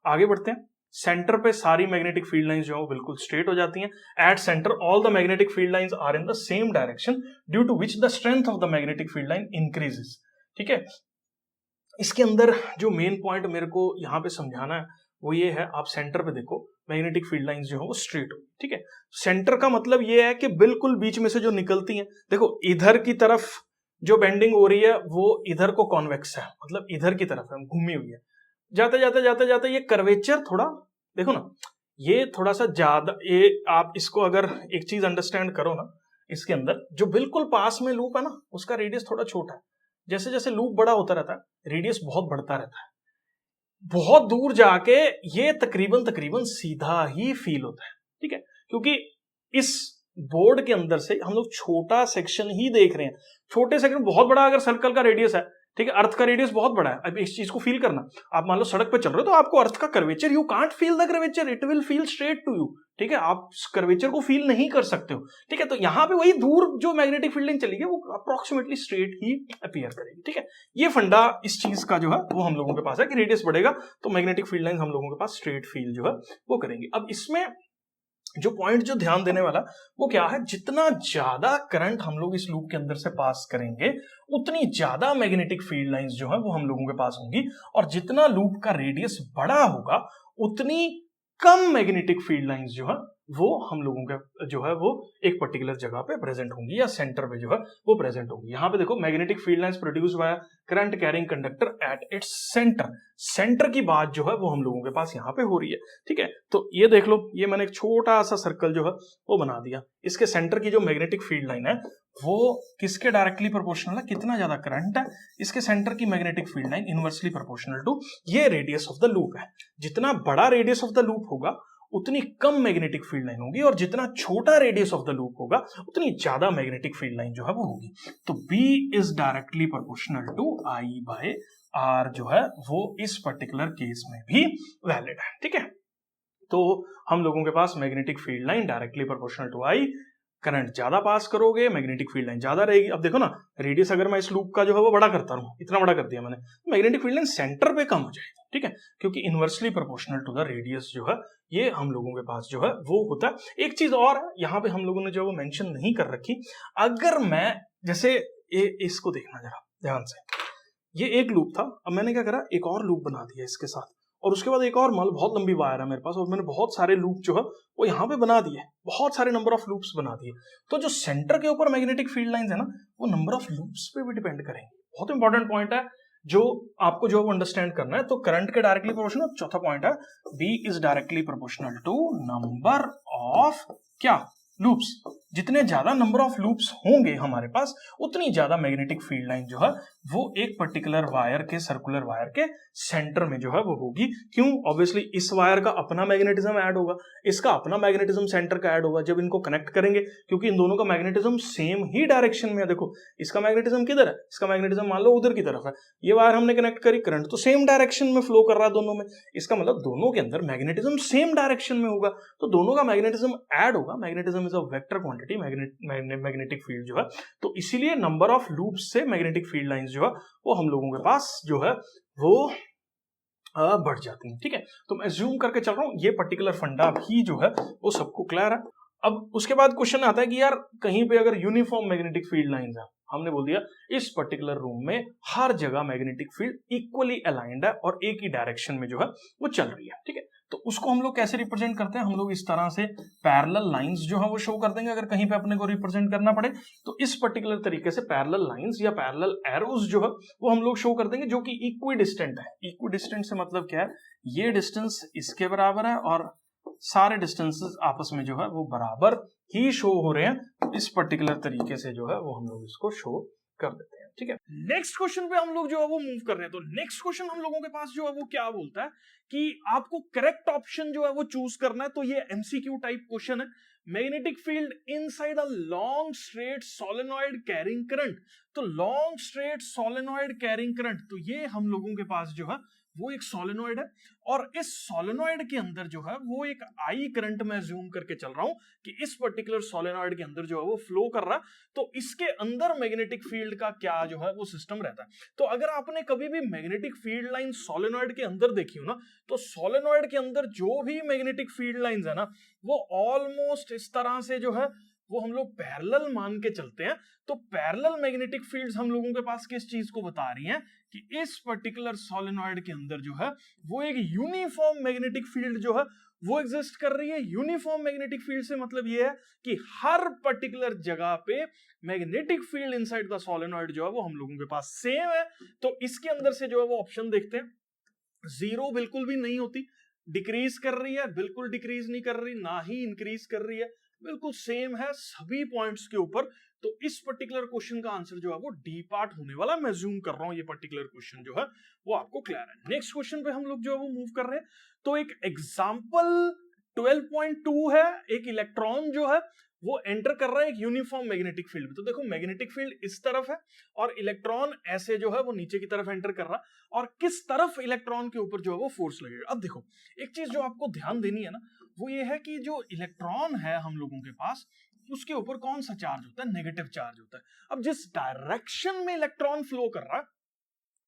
आगे बढ़ते हैं। सेंटर पे सारी मैग्नेटिक फील्ड लाइंस जो है वो बिल्कुल स्ट्रेट हो जाती हैं। At center all the magnetic field lines are in the same direction due to which the strength of the magnetic field line increases. ठीक है, इसके अंदर जो मेन पॉइंट मेरे को यहाँ पे समझाना है वो ये है, आप सेंटर पे देखो मैग्नेटिक फील्ड लाइंस जो है वो स्ट्रेट हो। ठीक है, सेंटर का मतलब ये है कि बिल्कुल बीच में से जो निकलती हैं, देखो इधर की तरफ जो बेंडिंग हो रही है वो इधर को कॉन्वेक्स है, मतलब इधर की तरफ है, घूमी हुई है। जाते जाते जाते जाते ये कर्वेचर थोड़ा देखो ना, ये थोड़ा सा ज्यादा, ये आप इसको अगर एक चीज अंडरस्टैंड करो ना, इसके अंदर जो बिल्कुल पास में लूप है ना उसका रेडियस थोड़ा छोटा है। जैसे जैसे लूप बड़ा होता रहता है रेडियस बहुत बढ़ता रहता है। बहुत दूर जाके ये तकरीबन तकरीबन सीधा ही फील होता है। ठीक है, क्योंकि इस बोर्ड के अंदर से हम लोग छोटा सेक्शन ही देख रहे हैं। छोटे सेक्शन, बहुत बड़ा अगर सर्कल का रेडियस है, ठीक है, अर्थ का रेडियस बहुत बड़ा है। अब इस चीज को फील करना, आप मान लो सड़क पे चल रहे हो तो आपको अर्थ का curvature, you can't feel the curvature, it will feel straight to you. ठीक है, आप कर्वेचर को फील नहीं कर सकते हो। ठीक है, तो यहां पे वही दूर जो मैग्नेटिक फील्ड लाइन चलेगी वो अप्रोक्सीमेटली स्ट्रेट ही अपीयर करेगी। ठीक है, ये फंडा इस चीज का जो है वो हम लोगों के पास है कि रेडियस बढ़ेगा तो मैग्नेटिक फील्ड लाइन हम लोगों के पास स्ट्रेट फील जो है वो करेंगे। अब इसमें जो पॉइंट जो ध्यान देने वाला वो क्या है, जितना ज्यादा करंट हम लोग इस लूप के अंदर से पास करेंगे उतनी ज्यादा मैग्नेटिक फील्ड लाइंस जो है वो हम लोगों के पास होंगी, और जितना लूप का रेडियस बड़ा होगा उतनी कम मैग्नेटिक फील्ड लाइंस जो है वो हम लोगों के जो है वो एक पर्टिकुलर जगह पे प्रेजेंट होंगी या सेंटर पे जो है वो प्रेजेंट होंगी। यहाँ पे देखो magnetic field lines produce by current carrying conductor at its centre. Centre की बात जो है वो हम लोगों के पास यहाँ पे हो रही है। ठीक है, तो ये देख लो, ये मैंने एक छोटा सा सर्कल जो है वो बना दिया। इसके सेंटर की जो मैग्नेटिक फील्ड लाइन है वो किसके डायरेक्टली प्रोपोर्शनल है, कितना ज्यादा करंट है, इसके सेंटर की magnetic field line inversely proportional to ये रेडियस ऑफ द लूप है। जितना बड़ा रेडियस ऑफ द लूप होगा उतनी कम मैग्नेटिक फील्ड लाइन होगी, और जितना छोटा रेडियस ऑफ द लूप होगा उतनी ज्यादा मैग्नेटिक फील्ड लाइन जो है वो होगी। तो B is directly proportional to I by R जो है वो इस पर्टिकुलर केस में भी वैलिड है। ठीक है, तो हम लोगों के पास magnetic field line directly proportional to I, current ज्यादा पास करोगे मैग्नेटिक फील्ड लाइन ज्यादा रहेगी। अब देखो ना, रेडियस अगर मैं इस लूप का जो है वो बड़ा करता हूं, इतना बड़ा कर दिया मैंने, मैग्नेटिक फील्ड लाइन सेंटर पे कम हो जाएगी। ठीक है, क्योंकि inversely proportional to the radius जो है ये हम लोगों के पास जो है वो होता है। एक चीज और है यहाँ पे हम लोगों ने जो वो मेंशन नहीं कर रखी, अगर मैं जैसे इसको देखना जरा ध्यान से, ये एक लूप था, अब मैंने क्या करा, एक और लूप बना दिया इसके साथ, और उसके बाद एक और बहुत लंबी वायर है मेरे पास, और मैंने बहुत सारे लूप जो है वो यहाँ पे बना दिए, बहुत सारे नंबर ऑफ लूप्स बना दिए। तो जो सेंटर के ऊपर मैग्नेटिक फील्ड लाइंस है ना वो नंबर ऑफ लूप्स पे भी डिपेंड करेंगे। बहुत इंपॉर्टेंट पॉइंट है जो आपको जो अंडरस्टैंड करना है। तो करंट के डायरेक्टली प्रोपोर्शनल, चौथा पॉइंट है B is directly proportional to number of क्या, लूप्स, जितने ज्यादा नंबर ऑफ लूप्स होंगे हमारे पास उतनी ज्यादा मैग्नेटिक फील्ड लाइन जो है वो एक पर्टिकुलर वायर के, सर्कुलर वायर के सेंटर में जो है वो होगी। क्यों? ऑब्वियसली इस वायर का अपना मैग्नेटिज्म ऐड होगा, इसका अपना मैग्नेटिज्म सेंटर का ऐड होगा जब इनको कनेक्ट करेंगे, क्योंकि इन दोनों का मैग्नेटिज्म सेम ही डायरेक्शन में है। देखो इसका मैग्नेटिज्म किधर है, इसका मैग्नेटिज्म मान लो उधर की तरफ है, ये वायर हमने कनेक्ट करी, करंट तो सेम डायरेक्शन में फ्लो कर रहा है दोनों में, इसका मतलब दोनों के अंदर मैग्नेटिज्म सेम डायरेक्शन में होगा, तो दोनों का मैग्नेटिज्म ऐड होगा। Magnetism is a vector quantity, magnetic field जो है, तो इसीलिए नंबर ऑफ लूप्स से मैग्नेटिक फील्ड लाइंस जो है वो हम लोगों के पास जो है वो बढ़ जाती है। ठीक है, तो मैं जूम करके चल रहा हूं, ये पर्टिकुलर फंडा भी जो है वो सबको क्लियर है। अब उसके बाद क्वेश्चन आता है कि यार कहीं पे अगर यूनिफॉर्म मैग्नेटिक फील्ड लाइंस है, हमने बोल दिया इस पर्टिकुलर रूम में हर जगह मैग्नेटिक फील्ड इक्वली अलाइंड है और एक ही डायरेक्शन में जो है वो चल रही है। ठीक है, तो उसको हम लोग कैसे रिप्रेजेंट करते हैं, हम लोग इस तरह से पैरेलल लाइंस जो है वो शो कर देंगे। अगर कहीं पे अपने को रिप्रेजेंट करना पड़े तो इस पर्टिकुलर तरीके से पैरेलल लाइंस या पैरेलल एरोज जो है वो हम लोग शो कर देंगे, जो कि इक्वी डिस्टेंट है। इक्वी डिस्टेंट से मतलब क्या है, ये डिस्टेंस इसके बराबर है और सारे डिस्टेंसेस आपस में जो है वो बराबर ही शो हो रहे हैं। इस पर्टिकुलर तरीके से जो है वो हम लोग इसको शो कर देते हैं। ठीक है, नेक्स्ट क्वेश्चन पे हम लोग जो है वो मूव कर रहे हैं। तो नेक्स्ट क्वेश्चन हम लोगों के पास जो है वो क्या बोलता है कि आपको करेक्ट ऑप्शन जो है वो चूज करना है। तो ये एमसीक्यू टाइप क्वेश्चन है। Magnetic field inside a long straight solenoid carrying current. तो long straight solenoid carrying current, तो ये हम लोगों के पास जो है वो एक सोलेनॉइड है और इस सोलेनॉइड के अंदर जो है वो एक आई करंट में जूम करके चल रहा हूं कि इस पर्टिकुलर सोलेनॉइड के अंदर जो है वो फ्लो कर रहा है। तो इसके अंदर मैग्नेटिक फील्ड का क्या जो है वो सिस्टम रहता है। तो अगर आपने कभी भी मैग्नेटिक फील्ड लाइन सोलेनॉइड के अंदर देखी हो ना, तो सोलेनॉइड के अंदर जो भी मैग्नेटिक फील्ड लाइंस है ना वो ऑलमोस्ट इस तरह से जो है वो हम लोग पैरेलल मान के चलते हैं। तो पैरेलल मैग्नेटिक फील्ड्स हम लोगों के पास किस चीज को बता रही हैं कि इस पर्टिकुलर सोलेनॉइड के अंदर जो है वो एक यूनिफॉर्म मैग्नेटिक फील्ड जो है वो एग्जिस्ट कर रही है। यूनिफॉर्म मैग्नेटिक फील्ड से मतलब ये है कि हर पर्टिकुलर जगह पे magnetic field inside the solenoid जो है वो हम लोगों के पास सेम है। तो इसके अंदर से जो है वो ऑप्शन देखते हैं, जीरो बिल्कुल भी नहीं होती, डिक्रीज कर रही है बिल्कुल डिक्रीज नहीं कर रही, ना ही इंक्रीज कर रही है, बिल्कुल सेम है सभी पॉइंट्स के ऊपर। तो इस पर्टिकुलर क्वेश्चन का आंसर जो है वो डी पार्ट होने वाला, मैं जूम कर रहा हूं, ये पर्टिकुलर क्वेश्चन जो है वो आपको क्लियर है। नेक्स्ट क्वेश्चन पे हम लोग जो है वो मूव कर रहे हैं। तो एक एग्जांपल 12.2 है, एक इलेक्ट्रॉन जो है वो एंटर कर रहा है एक यूनिफॉर्म मैग्नेटिक फील्ड में। तो देखो मैग्नेटिक फील्ड इस तरफ है और इलेक्ट्रॉन ऐसे जो है वो नीचे की तरफ एंटर कर रहा, और किस तरफ इलेक्ट्रॉन के ऊपर जो है वो फोर्स लगेगा। अब देखो एक चीज जो आपको ध्यान देनी है ना, वो ये है कि जो इलेक्ट्रॉन है हम लोगों के पास उसके ऊपर कौन सा चार्ज होता है, नेगेटिव चार्ज होता है। अब जिस डायरेक्शन में इलेक्ट्रॉन फ्लो कर रहा है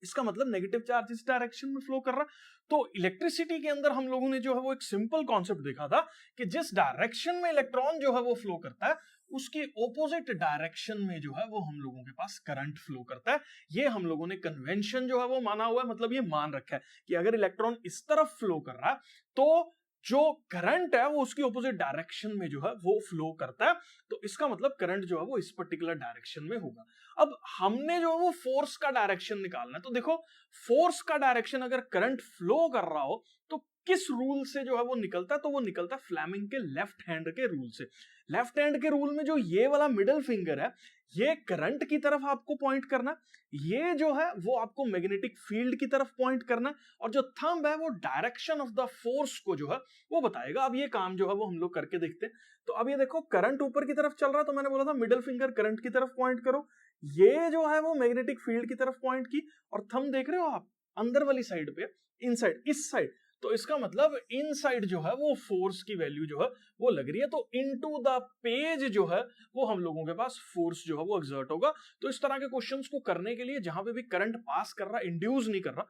इसका मतलब नेगेटिव चार्ज इस डायरेक्शन में फ्लो कर रहा। तो इलेक्ट्रिसिटी के अंदर हम लोगों ने जो है वो एक सिंपल कॉन्सेप्ट देखा था कि जिस डायरेक्शन में इलेक्ट्रॉन जो है वो फ्लो करता है उसके ऑपोजिट डायरेक्शन में जो है वो हम लोगों के पास करंट फ्लो करता है। ये हम लोगों ने कन्वेंशन जो है वो माना हुआ है, मतलब ये मान रखा है कि अगर इलेक्ट्रॉन इस तरफ फ्लो कर रहा है तो जो करंट है वो उसकी ऑपोजिट डायरेक्शन में जो है वो फ्लो करता है। तो इसका मतलब करंट जो है वो इस पर्टिकुलर डायरेक्शन में होगा। अब हमने जो है वो फोर्स का डायरेक्शन निकालना है। तो देखो फोर्स का डायरेक्शन अगर करंट फ्लो कर रहा हो तो किस रूल से जो है वो निकलता है, तो वो निकलता है फ्लेमिंग के लेफ्ट हैंड के रूल से। लेफ्ट हैंड के रूल में जो ये वाला मिडिल फिंगर है ये करंट की तरफ आपको पॉइंट करना, ये जो है वो आपको मैग्नेटिक फील्ड की तरफ पॉइंट करना, और जो थंब है वो डायरेक्शन ऑफ द फोर्स को जो है वो बताएगा। अब ये काम जो है वो हम लोग करके देखते हैं। तो अब ये देखो करंट ऊपर की तरफ चल रहा है, तो मैंने बोला था मिडिल फिंगर करंट की तरफ पॉइंट करो, ये जो है वो मैग्नेटिक फील्ड की तरफ पॉइंट की, और थंब देख रहे हो आप अंदर वाली साइड पे, इनसाइड इस साइड, तो इसका मतलब इनसाइड जो है वो फोर्स की वैल्यू जो है वो लग रही है। तो इनटू द पेज जो है वो हम लोगों के पास फोर्स जो है वो एक्सर्ट होगा। तो इस तरह के क्वेश्चंस को करने के लिए जहां पे भी करंट पास कर रहा, इंड्यूस नहीं कर रहा,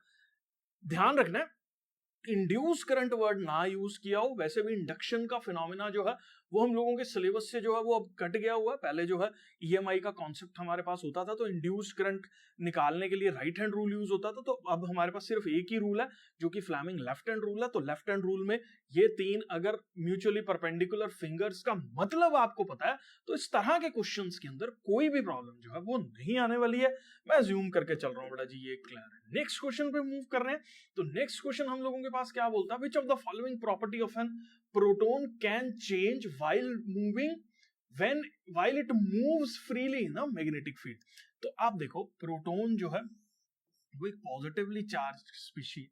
ध्यान रखना है इंड्यूस करंट वर्ड ना यूज किया हो। वैसे भी इंडक्शन का फिनोमिना जो है वो हम लोगों के सिलेबस से जो है वो अब कट गया हुआ है। पहले जो है ईएमआई का कॉन्सेप्ट हमारे पास होता था, तो इंड्यूस्ड करंट निकालने के लिए राइट हैंड रूल यूज होता था। तो अब हमारे पास सिर्फ एक ही रूल है जो कि फ्लेमिंग लेफ्ट हैंड रूल है। तो लेफ्ट हैंड रूल में ये तीन अगर म्यूचुअली परपेंडिकुलर फिंगर्स का मतलब आपको पता है तो इस तरह के क्वेश्चंस के अंदर कोई भी प्रॉब्लम जो है वो नहीं आने वाली है। मैं ज्यूम करके चल रहा हूँ बेटा जी, ये क्लियर है। नेक्स्ट क्वेश्चन पे मूव कर रहे हैं। तो नेक्स्ट क्वेश्चन हम लोगों के पास क्या बोलता है, which of the following property of an proton can change while moving when while it moves freely in a magnetic field. तो आप देखो प्रोटॉन जो है वो एक पॉजिटिवली चार्ज स्पीशीज,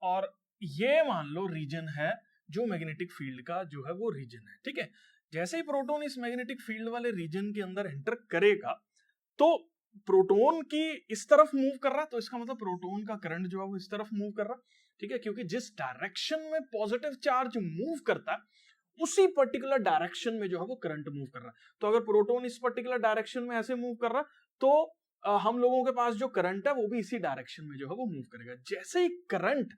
और ये मान लो रीजन है जो मैग्नेटिक फील्ड का जो है वो रीजन है, ठीक है। जैसे ही प्रोटॉन इस मैग्नेटिक फील्ड वाले रीजन के अंदर एंटर करेगा तो प्रोटॉन की इस तरफ मूव कर रहा, तो इसका मतलब प्रोटॉन का करंट जो है वो इस तरफ मूव कर रहा, ठीक है, क्योंकि जिस डायरेक्शन में पॉजिटिव चार्ज मूव करता है उसी पर्टिकुलर डायरेक्शन में जो है वो करंट मूव कर रहा है। तो अगर प्रोटॉन इस पर्टिकुलर डायरेक्शन में ऐसे मूव कर रहा तो हम लोगों के पास जो करंट है वो भी इसी डायरेक्शन में जो है वो मूव करेगा। जैसे ही करंट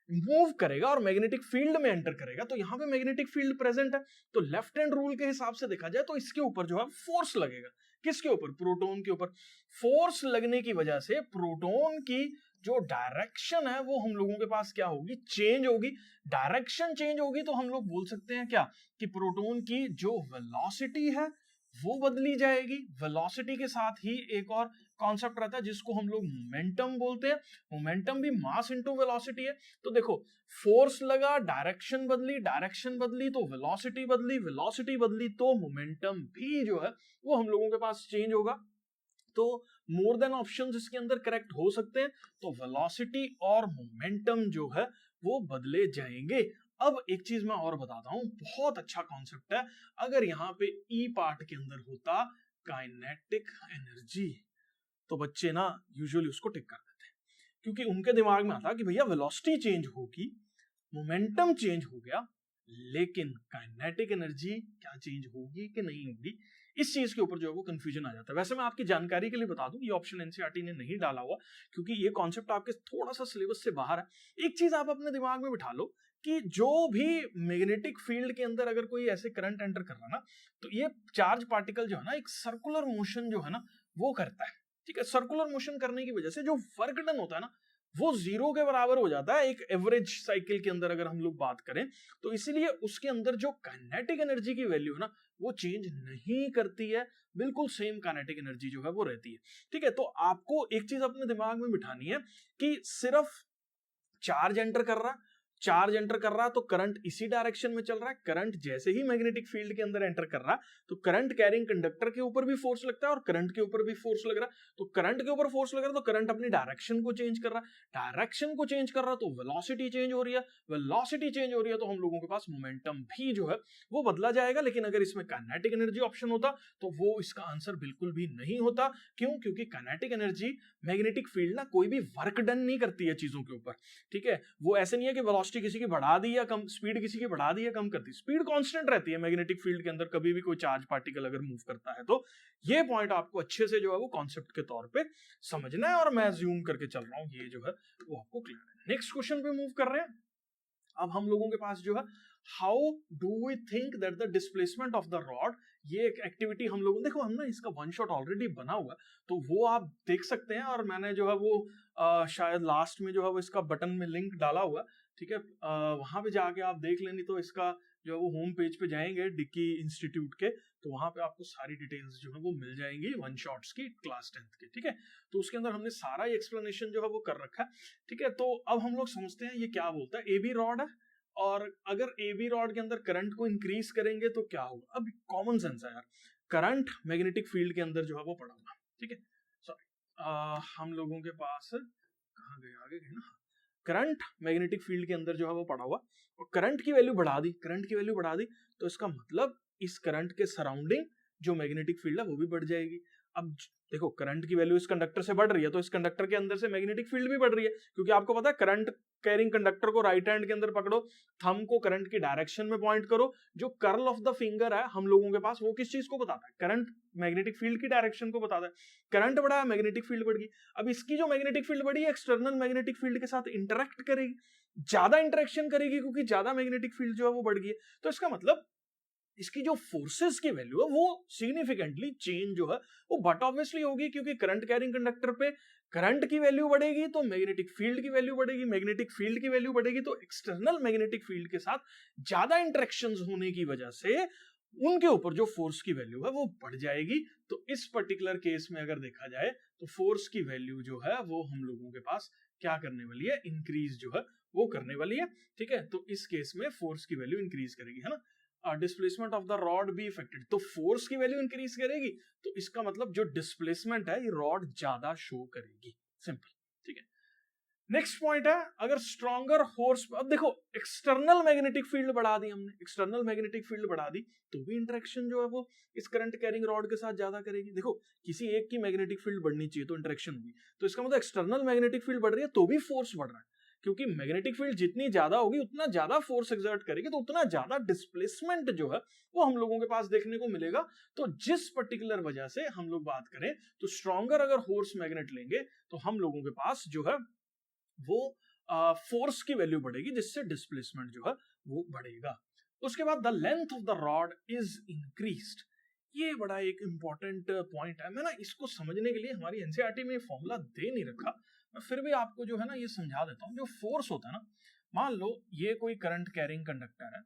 मूव करेगा और मैग्नेटिक फील्ड में एंटर करेगा तो यहां पे मैग्नेटिक फील्ड प्रेजेंट है, तो लेफ्ट हैंड रूल के हिसाब से देखा जाए तो इसके ऊपर जो है फोर्स लगेगा। किसके ऊपर? प्रोटॉन के ऊपर। फोर्स लगने की वजह से प्रोटॉन की जो डायरेक्शन है वो हम लोगों के पास क्या होगी? चेंज होगी। डायरेक्शन चेंज होगी तो हम लोग बोल सकते हैं क्या कि प्रोटॉन की जो वेलोसिटी है वो बदली जाएगी। वेलोसिटी के साथ ही एक और कॉन्सेप्ट रहता है जिसको हम लोग मोमेंटम बोलते हैं। मोमेंटम भी मास इनटू वेलोसिटी है। तो देखो फोर्स लगा, डायरेक्शन बदली तो वेलोसिटी बदली, वेलोसिटी बदली तो मोमेंटम भी जो है वो हम लोगों के पास चेंज होगा। तो मोर देन ऑप्शंस इसके अंदर करेक्ट हो सकते हैं, तो वेलोसिटी और मोमेंटम जो है वो बदले जाएंगे। अब एक चीज मैं और बताता हूं, बहुत अच्छा कॉन्सेप्ट है। अगर यहां पे ई पार्ट के अंदर होता काइनेटिक एनर्जी तो बच्चे ना यूजुअली उसको टिक कर देते हैं, क्योंकि उनके दिमाग में आता कि भैया वेलोसिटी चेंज होगी, मोमेंटम चेंज हो गया, लेकिन काइनेटिक एनर्जी क्या चेंज होगी कि नहीं होगी, इस चीज के ऊपर जो है वो कंफ्यूजन आ जाता है। वैसे मैं आपकी जानकारी के लिए बता दूं, ये ऑप्शन एनसीईआरटी ने नहीं डाला हुआ क्योंकि ये कॉन्सेप्ट आपके थोड़ा सा सिलेबस से बाहर है। एक चीज आप अपने दिमाग में बिठा लो कि जो भी मैग्नेटिक फील्ड के अंदर अगर कोई ऐसे करंट एंटर कर रहा ना, तो ये चार्ज पार्टिकल जो है ना एक सर्कुलर मोशन जो है ना वो करता है, ठीक है। सर्कुलर मोशन करने की वजह से जो वर्क डन होता है ना वो जीरो के बराबर हो जाता है एक एवरेज साइकिल के अंदर अगर हम लोग बात करें। तो इसीलिए उसके अंदर जो काइनेटिक एनर्जी की वैल्यू है ना वो चेंज नहीं करती है, बिल्कुल सेम काइनेटिक एनर्जी जो है वो रहती है, ठीक है। तो आपको एक चीज अपने दिमाग में बिठानी है कि सिर्फ चार्ज एंटर कर रहा तो करंट इसी डायरेक्शन में चल रहा है। करंट जैसे ही मैग्नेटिक फील्ड के अंदर एंटर कर रहा तो करंट कैरिंग कंडक्टर के ऊपर भी फोर्स लगता है और करंट के ऊपर भी फोर्स लग रहा है। तो करंट के ऊपर फोर्स लग रहा है तो करंट अपनी डायरेक्शन को चेंज कर रहा है, डायरेक्शन को चेंज कर रहा तो वेलोसिटी चेंज हो रही है, वेलोसिटी चेंज हो रही है तो हम लोगों के पास मोमेंटम भी जो है वो बदला जाएगा। लेकिन अगर इसमें काइनेटिक एनर्जी ऑप्शन होता तो वो इसका आंसर बिल्कुल भी नहीं होता। क्यों? क्योंकि काइनेटिक एनर्जी मैग्नेटिक फील्ड ना कोई भी वर्क डन नहीं करती है चीजों के ऊपर, ठीक है। वो ऐसे नहीं है कि वेलोसिटी किसी की बढ़ा दी या कम, स्पीड किसी की बढ़ा दी या कम कर दी, स्पीड कांस्टेंट रहती है मैग्नेटिक फील्ड के अंदर कभी भी कोई चार्ज पार्टिकल अगर मूव करता है तो। ये पॉइंट आपको अच्छे से जो है वो कॉन्सेप्ट के तौर पे समझना है और मैं ज्यूम करके चल रहा हूं, ये जो है वो आपको क्लियर है। नेक्स्ट क्वेश्चन पे मूव कर रहे हैं। अब हम लोगों के पास जो है how do we think that the displacement of the rod, ये एक एक्टिविटी हम लोग देखो हम ना इसका वन शॉट ऑलरेडी बना हुआ है तो वो आप देख सकते हैं, और मैंने जो है वो शायद लास्ट में जो है वो इसका बटन में लिंक डाला हुआ है, ठीक है। वहां पे जाके आप देख लेनी तो इसका जो है वो होम पेज पे जाएंगे डिक्की इंस्टीट्यूट के, तो वहां पे आपको सारी डिटेल्स जो है वो मिल जाएंगी वन शॉट्स की क्लास 10th के, ठीक है। तो उसके अंदर हमने सारा एक्सप्लेनेशन जो है वो कर रखा है, ठीक है। तो अब हम लोग समझते हैं ये क्या बोलता है। ए बी रॉड है और अगर ए बी रॉड के अंदर करंट को इंक्रीज करेंगे तो क्या होगा। अब कॉमन सेंस है यार, करंट मैग्नेटिक फील्ड के अंदर जो है वो पड़ा हुआ, ठीक है। सॉरी हम लोगों के पास कहाँ गए, आगे गए ना। करंट मैग्नेटिक फील्ड के अंदर जो है वो पड़ा हुआ और करंट की वैल्यू बढ़ा दी, करंट की वैल्यू बढ़ा दी तो इसका मतलब इस करंट के सराउंडिंग जो मैग्नेटिक फील्ड है वो भी बढ़ जाएगी। अब देखो करंट की वैल्यू इस कंडक्टर से बढ़ रही है तो इस कंडक्टर के अंदर से मैग्नेटिक फील्ड भी बढ़ रही है, क्योंकि आपको पता है करंट कैरिंग कंडक्टर को राइट हैंड के अंदर पकड़ो, थंब को करंट की डायरेक्शन में पॉइंट करो, जो कर्ल ऑफ द फिंगर है हम लोगों के पास वो किस चीज को बताता है? करंट मैग्नेटिक फील्ड की डायरेक्शन को बताता है। करंट बढ़ा, मैग्नेटिक फील्ड बढ़ गई। अब इसकी जो मैग्नेटिक फील्ड बढ़ी है एक्सटर्नल मैग्नेटिक फील्ड के साथ इंटरेक्ट करेगी, ज्यादा इंटरेक्शन करेगी क्योंकि ज्यादा मैग्नेटिक फील्ड जो है वो बढ़ गई है। तो इसका मतलब इसकी जो फोर्सेस की वैल्यू है वो सिग्निफिकेंटली चेंज जो है वो बट ऑब्वियसली होगी, क्योंकि करंट कैरिंग कंडक्टर पे करंट की वैल्यू बढ़ेगी तो मैग्नेटिक फील्ड की वैल्यू बढ़ेगी, मैग्नेटिक फील्ड की वैल्यू बढ़ेगी तो एक्सटर्नल मैग्नेटिक फील्ड के साथ ज्यादा इंटरेक्शंस होने की वजह से उनके ऊपर जो फोर्स की वैल्यू है वो बढ़ जाएगी। तो इस पर्टिकुलर केस में अगर देखा जाए तो फोर्स की वैल्यू जो है वो हम लोगों के पास क्या करने वाली है, इंक्रीज जो है वो करने वाली है, ठीक है। तो इस केस में फोर्स की वैल्यू इंक्रीज करेगी, है ना। Displacement of the rod be affected, तो फोर्स की वैल्यू इंक्रीज करेगी, तो इसका मतलब जो डिस्प्लेसमेंट है ये रॉड ज्यादा शो करेगी, सिंपल, ठीक है। नेक्स्ट पॉइंट है, अगर स्ट्रॉन्गर फोर्स, अब देखो एक्सटर्नल मैग्नेटिक फील्ड बढ़ा दी हमने, एक्सटर्नल मैग्नेटिक फील्ड बढ़ा दी तो भी इंटरेक्शन जो है वो इस करंट कैरिंग रॉड के साथ ज्यादा करेगी। देखो किसी एक की मैग्नेटिक फील्ड बढ़नी चाहिए तो इंटरेक्शन होगी, तो इसका मतलब एक्सटर्नल मैग्नेटिक फील्ड बढ़ रही है तो भी फोर्स बढ़ रहा है, क्योंकि मैग्नेटिक फील्ड जितनी ज्यादा होगी उतना ज्यादा फोर्स एक्सर्ट करेगी, तो उतना ज्यादा डिस्प्लेसमेंट जो है वो हम लोगों के पास देखने को मिलेगा। तो जिस पर्टिकुलर वजह से हम लोग बात करें तो स्ट्रॉन्गर अगर होर्स मैग्नेट लेंगे तो हम लोगों के पास जो है वो फोर्स की वैल्यू बढ़ेगी, जिससे डिस्प्लेसमेंट जो है वो बढ़ेगा। उसके बाद the length of the rod is increased, ये बड़ा एक इंपॉर्टेंट पॉइंट है। मैं ना इसको समझने के लिए हमारी एनसीईआरटी में फॉर्मूला दे नहीं रखा, मैं फिर भी आपको जो है ना ये समझा देता हूँ। जो फोर्स होता है ना, मान लो ये कोई करंट कैरिंग कंडक्टर है,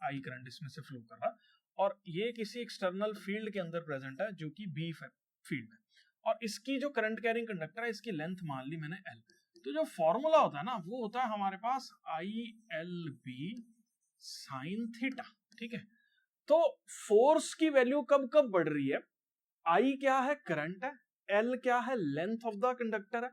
आई करंट इसमें से फ्लो कर रहा है, और ये किसी एक्सटर्नल फील्ड के अंदर प्रेजेंट है जो कि बी फील्ड है, और इसकी जो करंट कैरिंग कंडक्टर है इसकी लेंथ मान ली मैंने एल, तो जो फॉर्मूला होता है ना वो होता है हमारे पास I L B sine theta, ठीक है। तो फोर्स की वैल्यू कब कब बढ़ रही है, आई क्या है, करंट है, एल क्या है, लेंथ ऑफ द कंडक्टर है,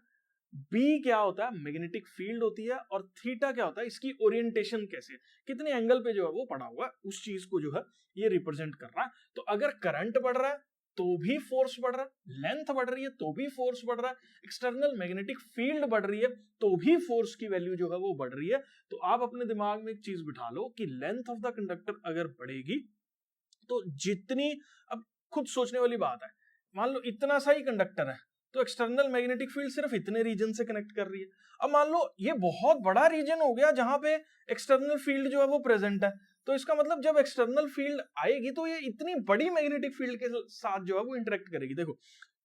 बी क्या होता है, मैग्नेटिक फील्ड होती है, और थीटा क्या होता है, इसकी ओरिएंटेशन कैसे है, कितने एंगल पे जो है वो पड़ा हुआ है, उस चीज को जो है ये रिप्रेजेंट कर रहा है। तो अगर करंट बढ़ रहा है तो भी फोर्स बढ़ रहा है, लेंथ बढ़ रही है तो भी फोर्स बढ़ रहा है, एक्सटर्नल मैग्नेटिक फील्ड बढ़ रही है तो भी फोर्स की वैल्यू जो है वो बढ़ रही है। तो आप अपने दिमाग में एक चीज बिठा लो कि लेंथ ऑफ द कंडक्टर अगर बढ़ेगी तो जितनी, अब खुद सोचने वाली बात है, मान लो इतना सा ही कंडक्टर है तो एक्सटर्नल मैग्नेटिक फील्ड सिर्फ इतने रीजन से कनेक्ट कर रही है। अब मान लो ये बहुत बड़ा रीजन हो गया जहां पे एक्सटर्नल फील्ड जो है वो प्रेजेंट है, तो इसका मतलब जब एक्सटर्नल फील्ड आएगी तो ये इतनी बड़ी मैग्नेटिक फील्ड के साथ जो है वो इंटरेक्ट करेगी। देखो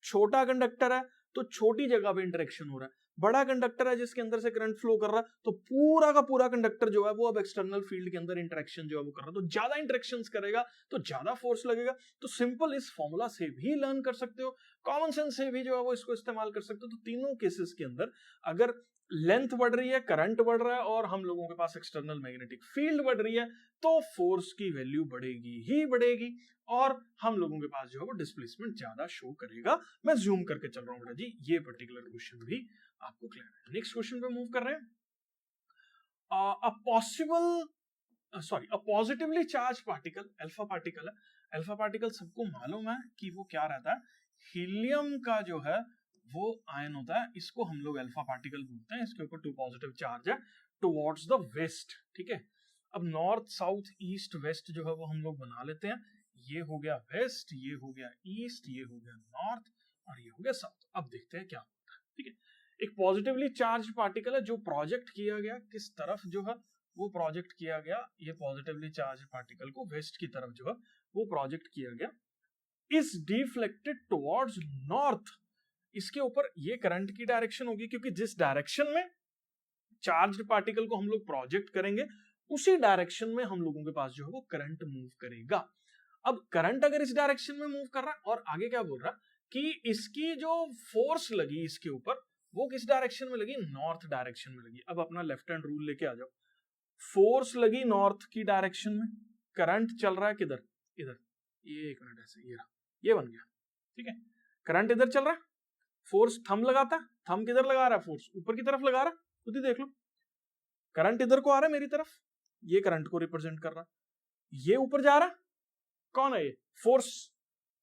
छोटा कंडक्टर है तो छोटी जगह पे इंटरेक्शन हो रहा है, बड़ा कंडक्टर है जिसके अंदर से करंट फ्लो कर रहा है तो पूरा का पूरा कंडक्टर जो है वो अब एक्सटर्नल फील्ड के अंदर इंटरेक्शन जो है वो कर रहा है, तो ज्यादा इंटरेक्शंस करेगा तो ज्यादा फोर्स लगेगा। तो सिंपल इस फॉर्मूला से भी लर्न कर सकते हो, कॉमन सेंस से भी जो है वो इसको इस्तेमाल कर सकते हो। तो तीनों केसेस के अंदर अगर लेंथ बढ़ रही है, करंट बढ़ रहा है और हम लोगों के पास एक्सटर्नल मैग्नेटिक फील्ड बढ़ रही है तो फोर्स की वैल्यू बढ़ेगी ही बढ़ेगी, और हम लोगों के पास जो है वो डिस्प्लेसमेंट ज्यादा शो करेगा। मैं जूम करके चल रहा हूं बेटा जी, ये पर्टिकुलर क्वेश्चन भी आपको क्लियर है। नेक्स्ट क्वेश्चन पे मूव कर रहे हैं। A positively charge particle, alpha particle है, अल्फा पार्टिकल सबको मालूम है कि वो क्या रहता है, हीलियम का जो है वो आयन होता है, इसको हम लोग अल्फा पार्टिकल बोलते हैं, इसके ऊपर 2 पॉजिटिव चार्ज है टुवर्ड्स द वेस्ट, ठीक है। अब नॉर्थ साउथ ईस्ट वेस्ट जो है वो हम लोग बना लेते हैं, ये हो गया वेस्ट, ये हो गया ईस्ट, ये हो गया नॉर्थ, और ये हो गया साउथ। अब देखते हैं क्या होता है, ठीक है। एक पॉजिटिवली चार्ज पार्टिकल है जो प्रोजेक्ट किया गया किस तरफ जो है वो प्रोजेक्ट किया गया, ये पॉजिटिवली चार्ज पार्टिकल को वेस्ट की तरफ जो है वो प्रोजेक्ट किया गया, इज डिफ्लेक्टेड टुवर्ड्स नॉर्थ, इसके ऊपर ये करंट की डायरेक्शन होगी, क्योंकि जिस डायरेक्शन में चार्ज पार्टिकल को हम लोग प्रोजेक्ट करेंगे उसी डायरेक्शन में हम लोगों के पास जो है वो करंट मूव करेगा। अब करंट अगर इस डायरेक्शन में मूव कर रहा है, और आगे क्या बोल रहा है कि इसकी जो फोर्स लगी इसके ऊपर वो किस डायरेक्शन में लगी, नॉर्थ डायरेक्शन में लगी। अब अपना लेफ्ट हैंड रूल लेके आ जाओ, फोर्स लगी नॉर्थ की डायरेक्शन में, करंट चल रहा है किधर, इधर, ये एक मिनट ऐसे, ये रहा, ये बन गया, ठीक है। करंट इधर चल रहा है, फोर्स थंब लगाता है, थंब किधर लगा रहा है, फोर्स ऊपर की तरफ लगा रहा है, खुद ही देख लो, करंट इधर को आ रहा है मेरी तरफ, ये करंट को रिप्रेजेंट कर रहा है, ये ऊपर जा रहा है, कौन है ये, फोर्स,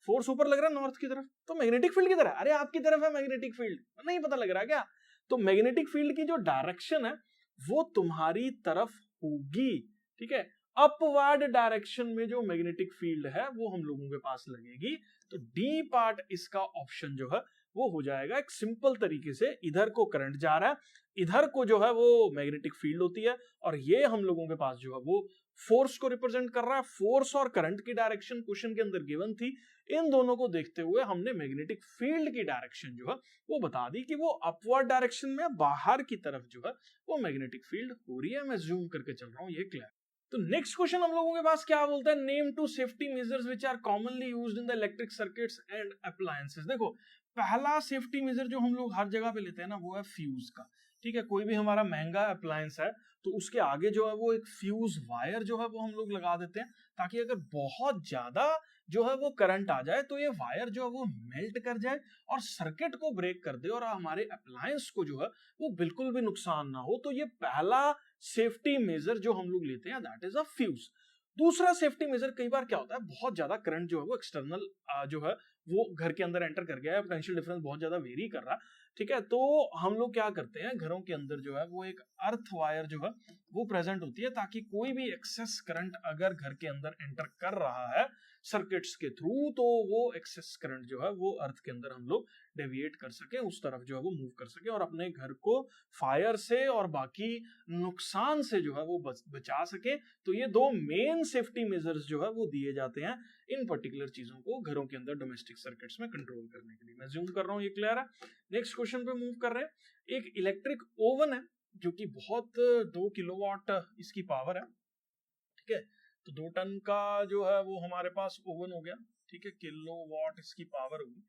फोर्स ऊपर लग रहा है नॉर्थ की तरफ, तो मैग्नेटिक फील्ड किधर है, अरे आपकी तरफ है मैग्नेटिक फील्ड, नहीं पता लग रहा क्या, तो मैग्नेटिक फील्ड की जो डायरेक्शन है वो तुम्हारी तरफ होगी, ठीक है। अपवर्ड डायरेक्शन में जो मैग्नेटिक फील्ड है वो हम लोगों के पास लगेगी, तो डी पार्ट इसका ऑप्शन जो है वो हो जाएगा। एक सिंपल तरीके से इधर को करंट जा रहा है, इधर को जो है वो मैग्नेटिक फील्ड होती है, और ये हम लोगों के पास जो है वो फोर्स को रिप्रेजेंट कर रहा है। फोर्स और करंट की डायरेक्शन क्वेश्चन के अंदर गिवन थी, इन दोनों को देखते हुए हमने मैग्नेटिक फील्ड की डायरेक्शन जो है वो बता दी कि वो अपवर्ड डायरेक्शन में बाहर की तरफ जो है वो मैग्नेटिक फील्ड हो रही है। मैं जूम करके चल रहा हूं, ये क्लियर। तो नेक्स्ट क्वेश्चन हम लोगों के पास क्या बोलता है, name two safety measures which are commonly used in the electric circuits and appliances. देखो पहला सेफ्टी मेजर जो हम लोग हर जगह पे लेते हैं ना, वो है फ्यूज का। ठीक है, कोई भी हमारा महंगा अप्लायंस है तो उसके आगे जो है वो एक फ्यूज वायर जो है वो हम लोग लगा देते हैं, ताकि अगर बहुत ज्यादा जो है वो करंट आ जाए तो ये वायर जो है वो मेल्ट कर जाए और सर्किट को ब्रेक कर दे और हमारे अप्लायंस को जो है वो बिल्कुल भी नुकसान ना हो। तो ये पहला सेफ्टी मेजर जो हम लोग लेते हैं, दैट इज अ फ्यूज। दूसरा सेफ्टी मेजर, कई बार क्या होता है, बहुत ज्यादा करंट जो है वो एक्सटर्नल जो है वो घर के अंदर एंटर कर गया है, पोटेंशियल डिफरेंस बहुत ज्यादा वेरी कर रहा है। ठीक है, तो हम लोग क्या करते हैं, घरों के अंदर जो है वो एक अर्थ वायर जो है वो प्रेजेंट होती है, ताकि कोई भी एक्सेस करंट अगर घर के अंदर एंटर कर रहा है सर्किट्स के थ्रू, तो वो एक्सेस करंट जो है वो अर्थ के अंदर हम लोग डेविएट कर सके, उस तरफ जो है वो मूव कर सके और अपने घर को फायर से और बाकी नुकसान से जो है वो बचा सके। तो ये दो मेन सेफ्टी मेजर्स जो है वो दिए जाते हैं इन पर्टिकुलर चीजों को घरों के अंदर डोमेस्टिक सर्किट्स में कंट्रोल करने के लिए। मैं जूम कर रहा हूं, ये क्लियर है। नेक्स्ट क्वेश्चन पे मूव कर रहे हैं। एक इलेक्ट्रिक ओवन है जो कि बहुत 2 किलोवाट इसकी पावर है। ठीक है, तो 2 टन का जो है वो हमारे पास ओवन हो गया। ठीक है, किलोवाट इसकी पावर होगी,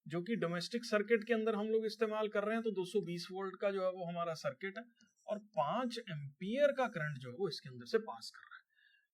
जो कि डोमेस्टिक सर्किट के अंदर हम लोग इस्तेमाल कर रहे हैं। तो 220 वोल्ट का जो है वो हमारा सर्किट है और 5 एम्पियर का करंट जो है वो इसके अंदर से पास कर रहा है।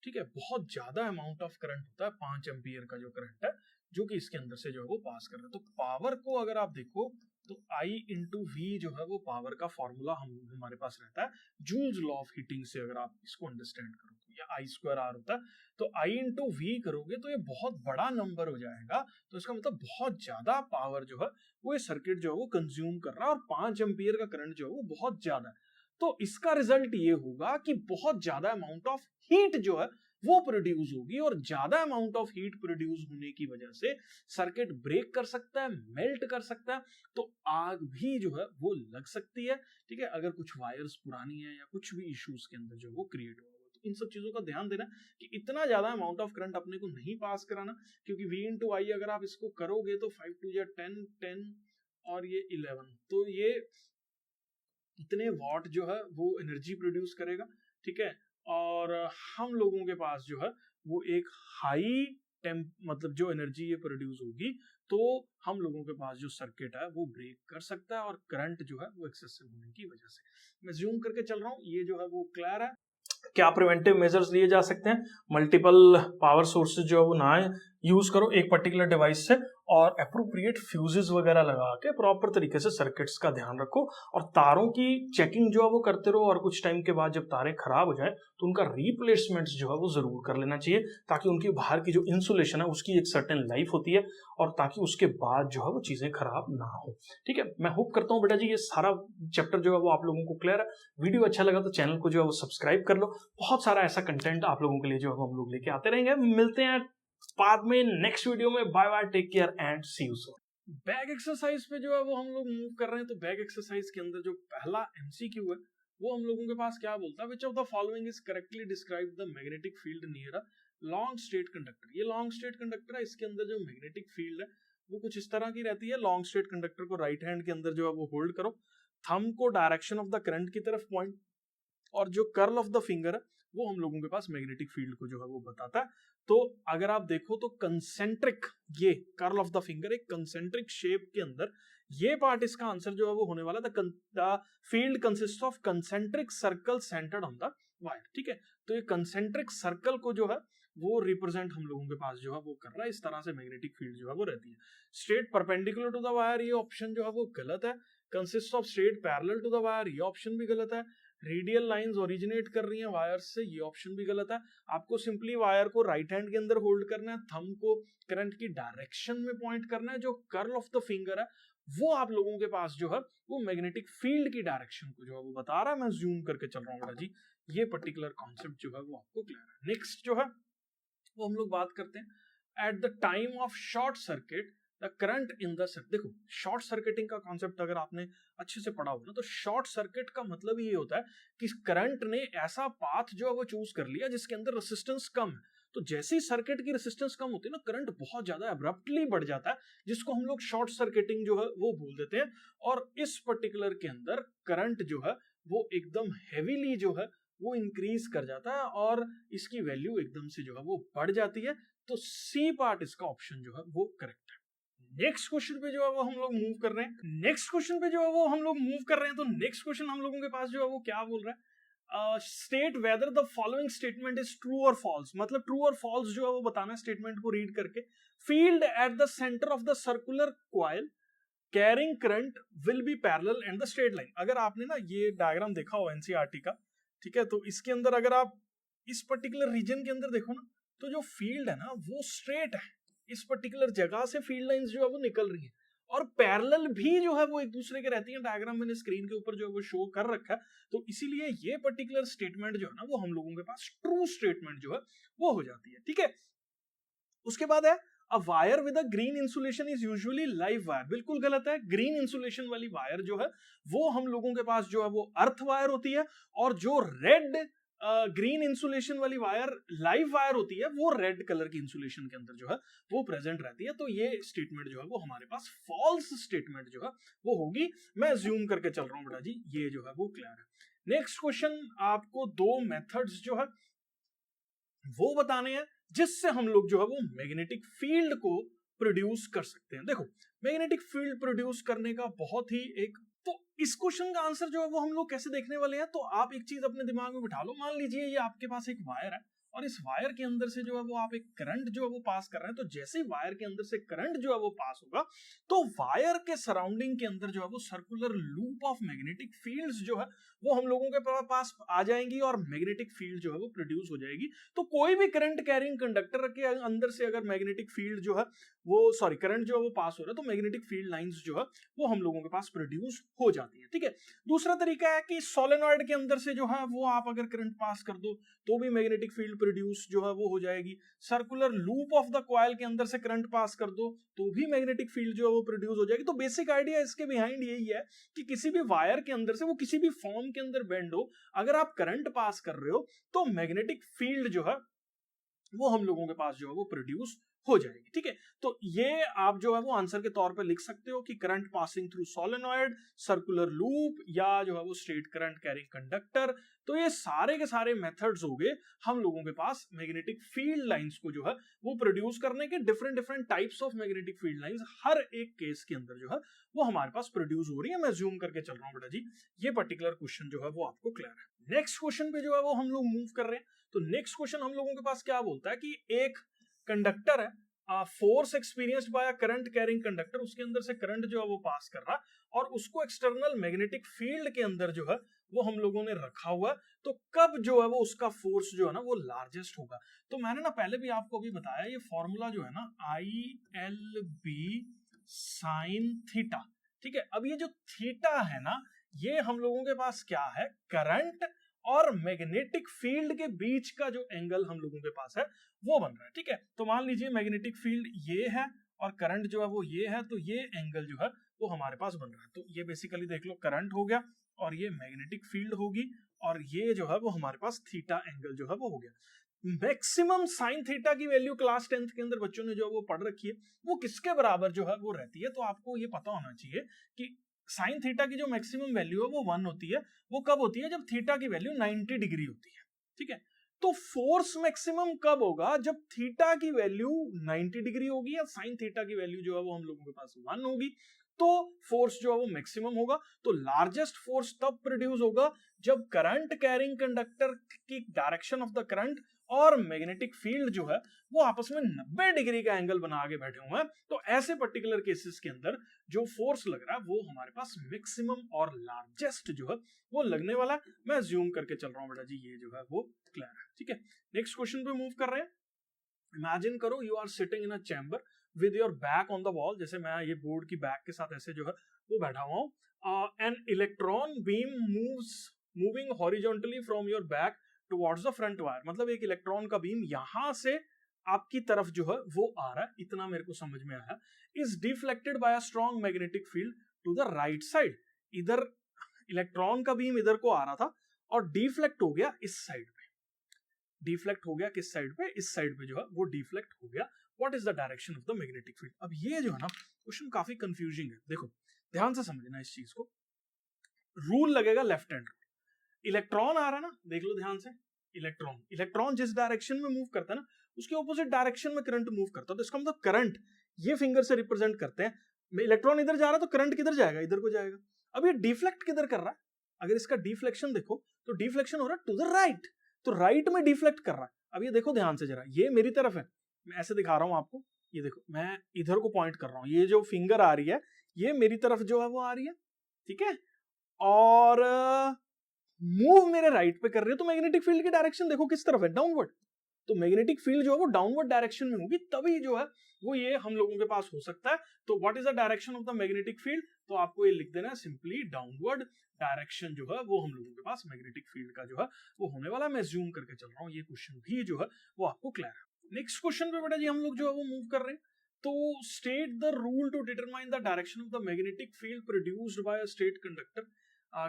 ठीक है, बहुत ज्यादा अमाउंट ऑफ करंट होता है, 5 एम्पियर का जो करंट है जो कि इसके अंदर से जो है वो पास कर रहा है। तो पावर को अगर आप देखो तो I इंटू वी जो है वो पावर का फॉर्मूला हमारे पास रहता है जूल्स लॉ ऑफ हीटिंग से। अगर आप इसको अंडरस्टैंड करो तो ये I स्क्वायर R होता है, तो I इंटू वी करोगे तो ये बहुत बड़ा नंबर हो जाएगा। तो इसका मतलब बहुत ज्यादा पावर जो है वो ये सर्किट जो है वो कंज्यूम कर रहा है और 5 एम्पियर का करंट जो है वो बहुत ज्यादा है। तो इसका रिजल्ट ये होगा कि बहुत ज्यादा अमाउंट ऑफ हीट जो है वो प्रोड्यूस होगी, और ज्यादा अमाउंट ऑफ हीट प्रोड्यूस होने की वजह से सर्किट ब्रेक कर सकता है, मेल्ट कर सकता है, तो आग भी जो है वो लग सकती है। ठीक है, अगर कुछ वायर्स पुरानी है या कुछ भी इश्यूज के अंदर जो वो क्रिएट हुआ। तो इन सब चीजों का ध्यान देना कि इतना ज्यादा अमाउंट ऑफ करंट अपने को नहीं पास कराना, क्योंकि V इंटू आई अगर आप इसको करोगे तो 5 टू 10 10 और ये 11, तो ये इतने वॉट जो है वो एनर्जी प्रोड्यूस करेगा। ठीक है, और हम लोगों के पास जो है वो एक हाई मतलब जो एनर्जी ये प्रोड्यूस होगी, तो हम लोगों के पास जो सर्किट है वो ब्रेक कर सकता है और करंट जो है वो एक्सेसिव होने की वजह से। मैं जूम करके चल रहा हूँ, ये जो है वो क्लियर है। क्या प्रिवेंटिव मेजर्स लिए जा सकते हैं? मल्टीपल पावर सोर्सेज जो है वो ना यूज करो एक पर्टिकुलर डिवाइस से, और अप्रोप्रिएट फ्यूजेस वगैरह लगा के प्रॉपर तरीके से सर्किट्स का ध्यान रखो, और तारों की चेकिंग जो है वो करते रहो, और कुछ टाइम के बाद जब तारे खराब हो जाए तो उनका रिप्लेसमेंट जो है वो जरूर कर लेना चाहिए, ताकि उनकी बाहर की जो इंसुलेशन है उसकी एक सर्टेन लाइफ होती है, और ताकि उसके बाद जो है वो चीजें खराब ना हो। ठीक है, मैं होप करता हूँ बेटा जी ये सारा चैप्टर जो है वो आप लोगों को क्लियर है। वीडियो अच्छा लगा तो चैनल को जो है वो सब्सक्राइब कर लो, बहुत सारा ऐसा कंटेंट आप लोगों के लिए जो है हम लोग लेके आते रहेंगे। मिलते हैं बाद में नेक्स्ट वीडियो में। Bye bye, take care and see you soon. Back exercise पे जो है वो हम लोग मूव कर रहे हैं। तो बैक एक्सरसाइज के अंदर जो पहला एमसीक्यू है वो हम लोगों के पास क्या बोलता है, which of the following is correctly describe the magnetic field near a long straight conductor. ये लॉन्ग स्ट्रेट कंडक्टर है, इसके अंदर जो मैग्नेटिक फील्ड है वो कुछ इस तरह की रहती है। लॉन्ग स्ट्रेट कंडक्टर को राइट हैंड के अंदर जो है वो होल्ड करो, थंब को डायरेक्शन ऑफ द करंट की तरफ पॉइंट, और जो कर्ल ऑफ द फिंगर है वो हम लोगों के पास मैग्नेटिक फील्ड को जो है वो बताता है। तो अगर आप देखो तो कंसेंट्रिक, ये कर्ल ऑफ द फिंगर एक कंसेंट्रिक शेप के अंदर, ये पार्ट इसका आंसर जो है वो होने वाला। The field consist of concentric circle centred on the wire. ठीक है, तो ये कंसेंट्रिक सर्कल को जो है वो रिप्रेजेंट हम लोगों के पास जो है वो कर रहा है। इस तरह से मैग्नेटिक फील्ड जो है वो रहती है। Straight perpendicular to the wire, ये ऑप्शन जो है वो गलत है। Consist of straight parallel to the wire, ये ऑप्शन भी गलत है। रेडियल लाइंस ओरिजिनेट कर रही हैं वायर से, ये ऑप्शन भी गलत है। आपको सिंपली वायर को राइट हैंड के अंदर होल्ड करना है, थंब को करंट की डायरेक्शन में पॉइंट करना है। जो कर्ल ऑफ द फिंगर है वो आप लोगों के पास जो है वो मैग्नेटिक फील्ड की डायरेक्शन को जो है वो बता रहा है। मैं जूम करके चल रहा हूँ बेटा जी, ये पर्टिकुलर कॉन्सेप्ट जो है वो आपको क्लियर है। नेक्स्ट जो है वो हम लोग बात करते हैं at the time of short circuit the current in the circuit. देखो, शॉर्ट सर्किटिंग का कॉन्सेप्ट अगर आपने अच्छे से पढ़ा हो ना, तो शॉर्ट सर्किट का मतलब ये होता है कि करंट ने ऐसा पाथ जो है वो चूज कर लिया जिसके अंदर रेसिस्टेंस कम है। तो जैसे ही सर्किट की रेसिस्टेंस कम होती है ना, करंट बहुत ज्यादा अब्रप्टली बढ़ जाता है, जिसको हम लोग शॉर्ट सर्किटिंग जो है वो बोल देते हैं। और इस पर्टिकुलर के अंदर करंट जो है वो एकदम हेवीली जो है वो इंक्रीज कर जाता है, और इसकी वैल्यू एकदम से जो है वो बढ़ जाती है। तो सी पार्ट इसका ऑप्शन जो है वो करेक्ट है। नेक्स्ट क्वेश्चन पे जो है वो हम लोग मूव कर रहे हैं। नेक्स्ट क्वेश्चन पे जो है वो हम लोग मूव कर रहे हैं, तो नेक्स्ट क्वेश्चन हम लोगों के पास जो है वो क्या बोल रहा है, state whether the following statement is true और फॉल्स। मतलब ट्रू और फॉल्स जो है वो बताना है स्टेटमेंट को रीड करके। Field at the centre of the circular coil carrying current will be parallel and the straight line. अगर आपने ना ये डायग्राम देखा हो एनसीईआरटी का, ठीक है, तो इसके अंदर अगर आप इस पर्टिकुलर रीजन के अंदर देखो ना, तो जो फील्ड है ना वो स्ट्रेट है, इस पर्टिकुलर जगह से फील्ड लाइंस जो है वो निकल रही है, और पैरेलल भी जो है वो एक दूसरे के रहती है। डायग्राम मैंने स्क्रीन के ऊपर जो है वो शो कर रखा है, तो इसीलिए ये पर्टिकुलर स्टेटमेंट जो है ना वो हम लोगों के पास ट्रू स्टेटमेंट जो है वो हो जाती है। ठीक है, उसके बाद है a wire with a green insulation is usually live wire. बिल्कुल गलत है। ग्रीन इंसुलेशन वाली वायर जो है वो हम लोगों के पास जो है वो अर्थ वायर होती है, और जो रेड ग्रीन इंसुलेशन वाली वायर लाइव वायर होती है वो रेड कलर की इंसुलेशन के अंदर जो है वो प्रेजेंट रहती है। तो ये स्टेटमेंट जो है वो हमारे पास फॉल्स स्टेटमेंट जो है वो होगी। मैं ज्यूम करके चल रहा हूं बेटा जी, ये जो है वो क्लियर है। नेक्स्ट क्वेश्चन, आपको दो मेथड्स जो है वो बताने हैं जिससे हम लोग जो है वो मैग्नेटिक फील्ड को प्रोड्यूस कर सकते हैं। देखो, मैग्नेटिक फील्ड प्रोड्यूस करने का बहुत ही एक, तो इस क्वेश्चन का आंसर जो है वो हम लोग कैसे देखने वाले हैं, तो आप एक चीज अपने दिमाग में बिठा लो। मान लीजिए ये आपके पास एक वायर है, और इस वायर के अंदर से जो है वो आप एक करंट जो है वो पास कर रहे हैं। तो जैसे ही वायर के अंदर से करंट जो है वो पास होगा, तो वायर के सराउंडिंग के अंदर जो है वो circular loop of magnetic fields जो है वो हम लोगों के पास आ जाएंगी, और मैग्नेटिक फील्ड जो है वो प्रोड्यूस हो जाएगी। तो कोई भी करंट कैरिंग कंडक्टर के अंदर से अगर मैग्नेटिक फील्ड जो है वो, सॉरी, करंट जो है वो पास हो रहा है, तो मैग्नेटिक फील्ड लाइंस जो है वो हम लोगों के पास प्रोड्यूस हो जाती है। ठीक है, दूसरा तरीका है कि सोलेनॉइड के अंदर से जो है वो आप अगर करंट पास कर दो तो भी मैग्नेटिक फील्ड प्रोड्यूस जो है वो हो जाएगी। Circular loop of the coil के अंदर से करंट पास कर दो तो भी मैग्नेटिक फील्ड जो है वो प्रोड्यूस हो जाएगी। तो बेसिक आइडिया इसके बिहाइंड यही है कि किसी भी वायर के अंदर से, वो किसी भी फॉर्म के अंदर बेंड हो, अगर आप करंट पास कर रहे हो तो मैग्नेटिक फील्ड जो है वो हम लोगों के पास जो है वो प्रोड्यूस हो जाएगी। ठीक है, तो ये आप जो है वो आंसर के तौर पे लिख सकते हो कि current passing through solenoid, circular loop, या जो है वो स्ट्रेट करंट कैरिंग कंडक्टर। तो ये सारे के सारे मेथड्स हो गए हम लोगों के पास मैग्नेटिक फील्ड लाइंस को जो है वो प्रोड्यूस करने के। Different different types of magnetic field lines हर एक केस के अंदर जो है वो हमारे पास प्रोड्यूस हो रही है। मैं जूम करके चल रहा हूँ बेटा जी, ये पर्टिकुलर क्वेश्चन जो है वो आपको क्लियर है। नेक्स्ट क्वेश्चन पे जो है वो हम लोग मूव कर रहे हैं। तो नेक्स्ट क्वेश्चन हम लोगों के पास क्या बोलता है कि एक कंडक्टर है, force experienced by current carrying conductor, उसके अंदर से करंट जो है वो पास कर रहा है, और उसको एक्सटर्नल मैग्नेटिक फील्ड के अंदर जो है वो हम लोगों ने रखा हुआ है। तो कब जो है वो उसका फोर्स जो है ना वो लार्जेस्ट होगा। तो मैंने ना पहले भी आपको अभी बताया, ये फॉर्मूला जो है ना ILB साइन थीटा। ठीक है, अब ये जो थीटा है ना, ये हम लोगों के पास क्या है, करंट और मैग्नेटिक फील्ड के बीच का जो एंगल हम लोगों के पास है वो बन रहा है। ठीक है, तो मान लीजिए मैग्नेटिक फील्ड ये है और करंट जो है वो ये है, तो ये एंगल जो है वो हमारे पास बन रहा है। तो ये बेसिकली देख लो, करंट हो गया और ये मैग्नेटिक फील्ड होगी, और ये जो है वो हमारे पास थीटा एंगल जो है वो हो गया। मैक्सिमम साइन थीटा की वैल्यू क्लास 10th के अंदर बच्चों ने जो है वो पढ़ रखी है, वो किसके बराबर जो है वो रहती है। तो आपको ये पता होना चाहिए कि साइन थीटा की जो मैक्सिमम वैल्यू है वो 1 होती है। वो कब होती है, जब थीटा की वैल्यू 90 डिग्री होती है। ठीक है, तो फोर्स मैक्सिमम कब होगा, जब थीटा की वैल्यू 90 डिग्री होगी, या साइन थीटा की वैल्यू जो है वो हम लोगों के पास 1 होगी, तो फोर्स जो है वो मैक्सिमम होगा। तो लार्जेस्ट फोर्स तब प्रोड्यूस होगा जब करंट कैरिंग कंडक्टर की डायरेक्शन ऑफ द करंट और मैग्नेटिक फील्ड जो है वो आपस में 90 डिग्री का एंगल बना के बैठे हुए हैं। तो ऐसे पर्टिकुलर केसेस के अंदर जो फोर्स लग रहा है वो हमारे पास मैक्सिमम और लार्जेस्ट जो है वो लगने वाला है। मैं ज्यूम करके चल रहा हूं बेटा जी, ये जो है वो क्लियर है। ठीक है, नेक्स्ट क्वेश्चन पे मूव कर रहे हैं। इमेजिन करो you are sitting in a chamber with your back on the wall, जैसे मैं ये बोर्ड की बैक के साथ ऐसे जो है वो बैठा हुआ हूँ। An electron beam moving horizontally from your back towards the front wire. मतलब एक इलेक्ट्रॉन का बीम यहां से आपकी तरफ जो है वो आ रहा है, इतना मेरे को समझ में आया। Is deflected by a strong magnetic field to the right side. इधर इलेक्ट्रॉन का बीम इधर को आ रहा था और डिफ्लेक्ट हो गया इस साइड पे। डिफ्लेक्ट हो गया किस साइड पे, इस साइड पे जो है वो डिफ्लेक्ट हो गया। What is the direction of the magnetic field. अब ये जो है ना क्वेश्चन काफी कंफ्यूजिंग है। देखो ध्यान से समझना इस चीज को, रूल लगेगा लेफ्ट हैंड। इलेक्ट्रॉन आ रहा है ना, देख लो ध्यान से, इलेक्ट्रॉन जिस डायरेक्शन में मूव करता है ना उसके ऑपोजिट डायरेक्शन में करंट मूव करता है। तो इसका मतलब करंट ये फिंगर से रिप्रेजेंट करते हैं। इलेक्ट्रॉन इधर जा रहा है तो करंट किधर जाएगा, इधर को जाएगा। अब ये डिफ्लेक्ट किधर कर रहा है, अगर इसका डिफ्लेक्शन देखो तो डिफ्लेक्शन हो रहा है टू द राइट, तो राइट में डिफ्लेक्ट कर रहा है। अब ये देखो ध्यान से जरा, ये मेरी तरफ है, मैं ऐसे दिखा रहा हूं आपको, ये देखो मैं इधर को पॉइंट कर रहा हूं, ये जो फिंगर आ रही है ये मेरी तरफ जो है वो आ रही है, ठीक है, और मूव मेरे राइट पे कर रही है, तो मैग्नेटिक फील्ड की डायरेक्शन देखो किस तरफ है, डाउनवर्ड। तो मैग्नेटिक फील्ड जो है वो डाउनवर्ड डायरेक्शन में होगी, तभी जो है वो ये हम लोगों के पास हो सकता है। तो what is the direction of the magnetic field, तो आपको ये लिख देना है सिंपली डाउनवर्ड डायरेक्शन जो है वो हम लोगों के पास मैग्नेटिक फील्ड का जो है वो होने वाला। मैं जूम करके चल रहा हूँ, ये क्वेश्चन भी जो है वो आपको क्लियर है। नेक्स्ट क्वेश्चन पे बेटा जी हम लोग जो है वो मूव कर रहे हैं। तो state the rule to determine the direction of the magnetic field produced by a state conductor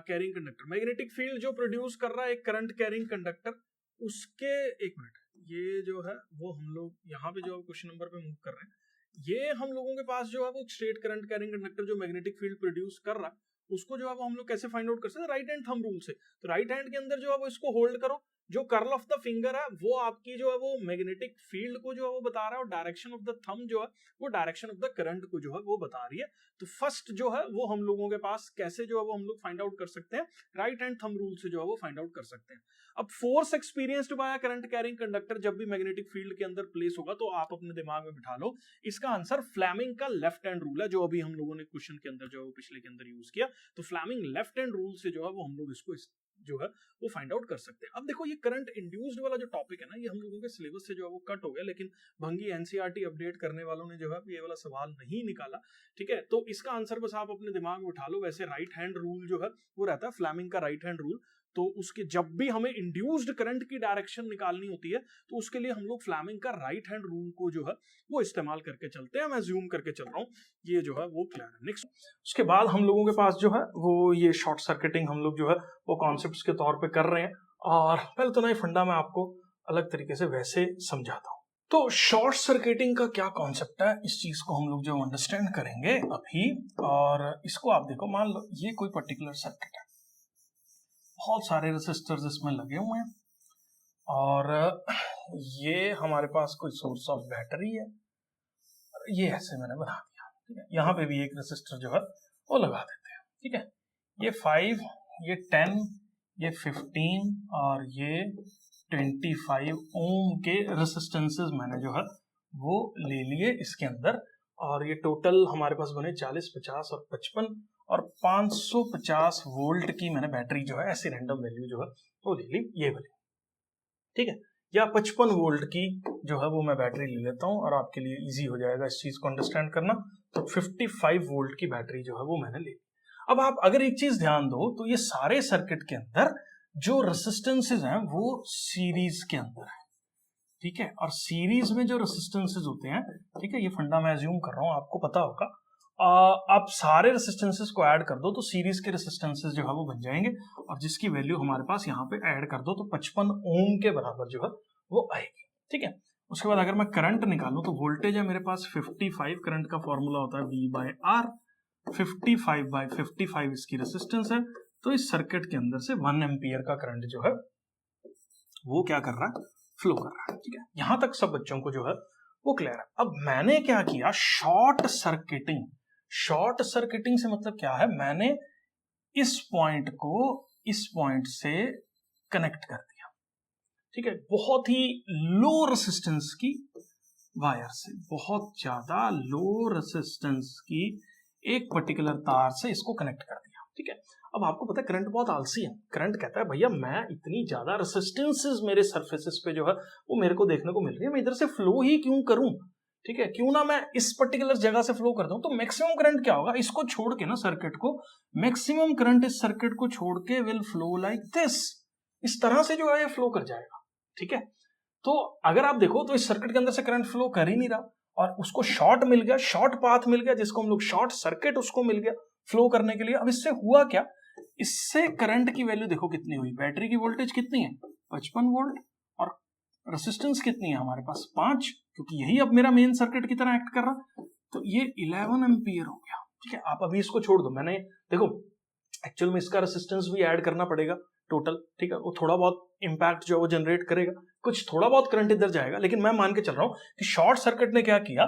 carrying conductor. Magnetic field जो प्रोड्यूस कर रहा है एक करंट कैरिंग कंडक्टर, उसके, एक मिनट, ये जो है वो हम लोग यहाँ पे जो क्वेश्चन नंबर पे मूव कर रहे हैं, ये हम लोगों के पास जो है वो स्ट्रेट करंट कैरिंग कंडक्टर जो मैग्नेटिक फील्ड प्रोड्यूस कर रहा है उसको जो है वो हम लोग कैसे फाइंड आउट कर सकते हैं, राइट हैंड थंब रूल से। तो राइट हैंड के अंदर जो है वो इसको होल्ड करो, जो कर्ल ऑफ द फिंगर है वो आपकी जो है वो मैग्नेटिक फील्ड को जो है वो बता रहा है, और डायरेक्शन ऑफ द थंब जो है वो डायरेक्शन ऑफ द करंट को जो है वो बता रही है। तो फर्स्ट जो है वो हम लोगों के पास कैसे जो है वो हम लोग फाइंड आउट कर सकते हैं, राइट हैंड थंब रूल से जो है वो फाइंड आउट कर सकते हैं। अब force experienced by current carrying conductor जब भी मैग्नेटिक फील्ड के अंदर प्लेस होगा तो आप अपने दिमाग में बिठा लो, इसका आंसर फ्लेमिंग का लेफ्ट हैंड रूल है, जो अभी हम लोगों ने क्वेश्चन के अंदर जो है पिछले के अंदर यूज किया। तो फ्लेमिंग लेफ्ट हैंड रूल से जो है वो हम लोग इसको जो है वो फाइंड आउट कर सकते हैं। अब देखो ये करंट इंड्यूस्ड वाला जो टॉपिक है ना, ये हम लोगों के सिलेबस से जो है वो कट हो गया, लेकिन भंगी एनसीईआरटी अपडेट करने वालों ने जो है ये वाला सवाल नहीं निकाला, ठीक है। तो इसका आंसर बस आप अपने दिमाग में उठा लो। वैसे राइट हैंड रूल जो है वो रहता है फ्लेमिंग का राइट हैंड रूल, तो उसके जब भी हमें इंड्यूस्ड करंट की डायरेक्शन निकालनी होती है तो उसके लिए हम लोग फ्लेमिंग का राइट हैंड रूल को जो है वो इस्तेमाल करके चलते हैं। मैं जूम करके चल रहा हूँ, ये जो है वो क्लियर है। नेक्स्ट, उसके बाद हम लोगों के पास जो है वो ये शॉर्ट सर्किटिंग हम लोग जो है वो कॉन्सेप्ट्स के तौर पे कर रहे हैं, और पहले तो ना ये फंडा मैं आपको अलग तरीके से वैसे समझाता हूँ। तो शॉर्ट सर्किटिंग का क्या कॉन्सेप्ट है, इस चीज को हम लोग जो अंडरस्टैंड करेंगे अभी। और इसको आप देखो, मान लो ये कोई पर्टिकुलर सर्किट है, बहुत सारे रेसिस्टर्स इसमें लगे हुए हैं, और ये हमारे पास कोई सोर्स ऑफ बैटरी है, ये ऐसे मैंने बना दिया, ठीक है। यहाँ पे भी एक रेसिस्टर जो है वो लगा देते हैं, ठीक है। ये 5, ये 10, ये 15 और ये 25 ओम के रेसिस्टेंसेस मैंने जो है वो ले लिए इसके अंदर, और ये टोटल हमारे पास बने 40, 50 और 55, और 550 वोल्ट की मैंने बैटरी जो है ऐसी रैंडम वैल्यू जो है वो ले ली, ये वाली, ठीक है। या 55 वोल्ट की जो है वो मैं बैटरी ले लेता हूं, और आपके लिए इजी हो जाएगा इस चीज को अंडरस्टैंड करना। तो 55 वोल्ट की बैटरी जो है वो मैंने ले ली। अब आप अगर एक चीज ध्यान दो तो ये सारे सर्किट के अंदर जो रेसिस्टेंसेज हैं वो सीरीज के अंदर है, ठीक है। और सीरीज में जो रेसिस्टेंसेज होते हैं, ठीक है, ये फंडा मैं अज्यूम कर रहा हूं आपको पता होगा, आप सारे रेसिस्टेंसेस को ऐड कर दो तो सीरीज के रेसिस्टेंसेस जो है वो बन जाएंगे, और जिसकी वैल्यू हमारे पास यहाँ पे ऐड कर दो तो 55 ओम के बराबर जो है वो आएगी, ठीक है। उसके बाद अगर मैं करंट निकालूं तो वोल्टेज है मेरे पास 55, करंट का फॉर्मूला होता है V/R, 55/55 इसकी रेसिस्टेंस है, तो इस सर्किट के अंदर से 1 एम्पियर का करंट जो है वो क्या कर रहा है, फ्लो कर रहा है, ठीक है। यहां तक सब बच्चों को जो है वो क्लियर है। अब मैंने क्या किया, शॉर्ट सर्किटिंग। शॉर्ट सर्किटिंग से मतलब क्या है, मैंने इस पॉइंट को इस पॉइंट से कनेक्ट कर दिया, ठीक है। बहुत ही लो रेसिस्टेंस की वायर से, बहुत ज्यादा लो रेसिस्टेंस की एक पर्टिकुलर तार से इसको कनेक्ट कर दिया, ठीक है। अब आपको पता है करंट बहुत आलसी है, करंट कहता है भैया मैं इतनी ज्यादा रेसिस्टेंसेस मेरे सरफेसेस पे जो है वो मेरे को देखने को मिल रही है, मैं इधर से फ्लो ही क्यों करूं, ठीक है, क्यों ना मैं इस पर्टिकुलर जगह से फ्लो कर दूं। तो मैक्सिमम करंट क्या होगा, इसको छोड़ के ना सर्किट को, मैक्सिमम करंट इस सर्किट को छोड़ के विल फ्लो लाइक दिस, इस तरह से जो है ये फ्लो कर जाएगा, ठीक है। तो अगर आप देखो तो इस सर्किट के अंदर से करंट फ्लो कर ही नहीं रहा, और उसको शॉर्ट मिल गया, शॉर्ट पाथ मिल गया, जिसको हम लोग शॉर्ट सर्किट उसको मिल गया फ्लो करने के लिए। अब इससे हुआ क्या, इससे करंट की वैल्यू देखो कितनी हुई, बैटरी की वोल्टेज कितनी है 55 वोल्ट, और रेसिस्टेंस कितनी है हमारे पास 5, क्योंकि यही अब मेरा मेन सर्किट की तरह एक्ट कर रहा, तो ये 11 एम्पियर हो गया, ठीक है। आप अभी इसको छोड़ दो, मैंने देखो एक्चुअल में इसका रेसिस्टेंस भी ऐड करना पड़ेगा टोटल, ठीक है, वो थोड़ा बहुत इंपैक्ट जो है वो जनरेट करेगा, कुछ थोड़ा बहुत करंट इधर जाएगा, लेकिन मैं मान के चल रहा हूं कि शॉर्ट सर्किट ने क्या किया,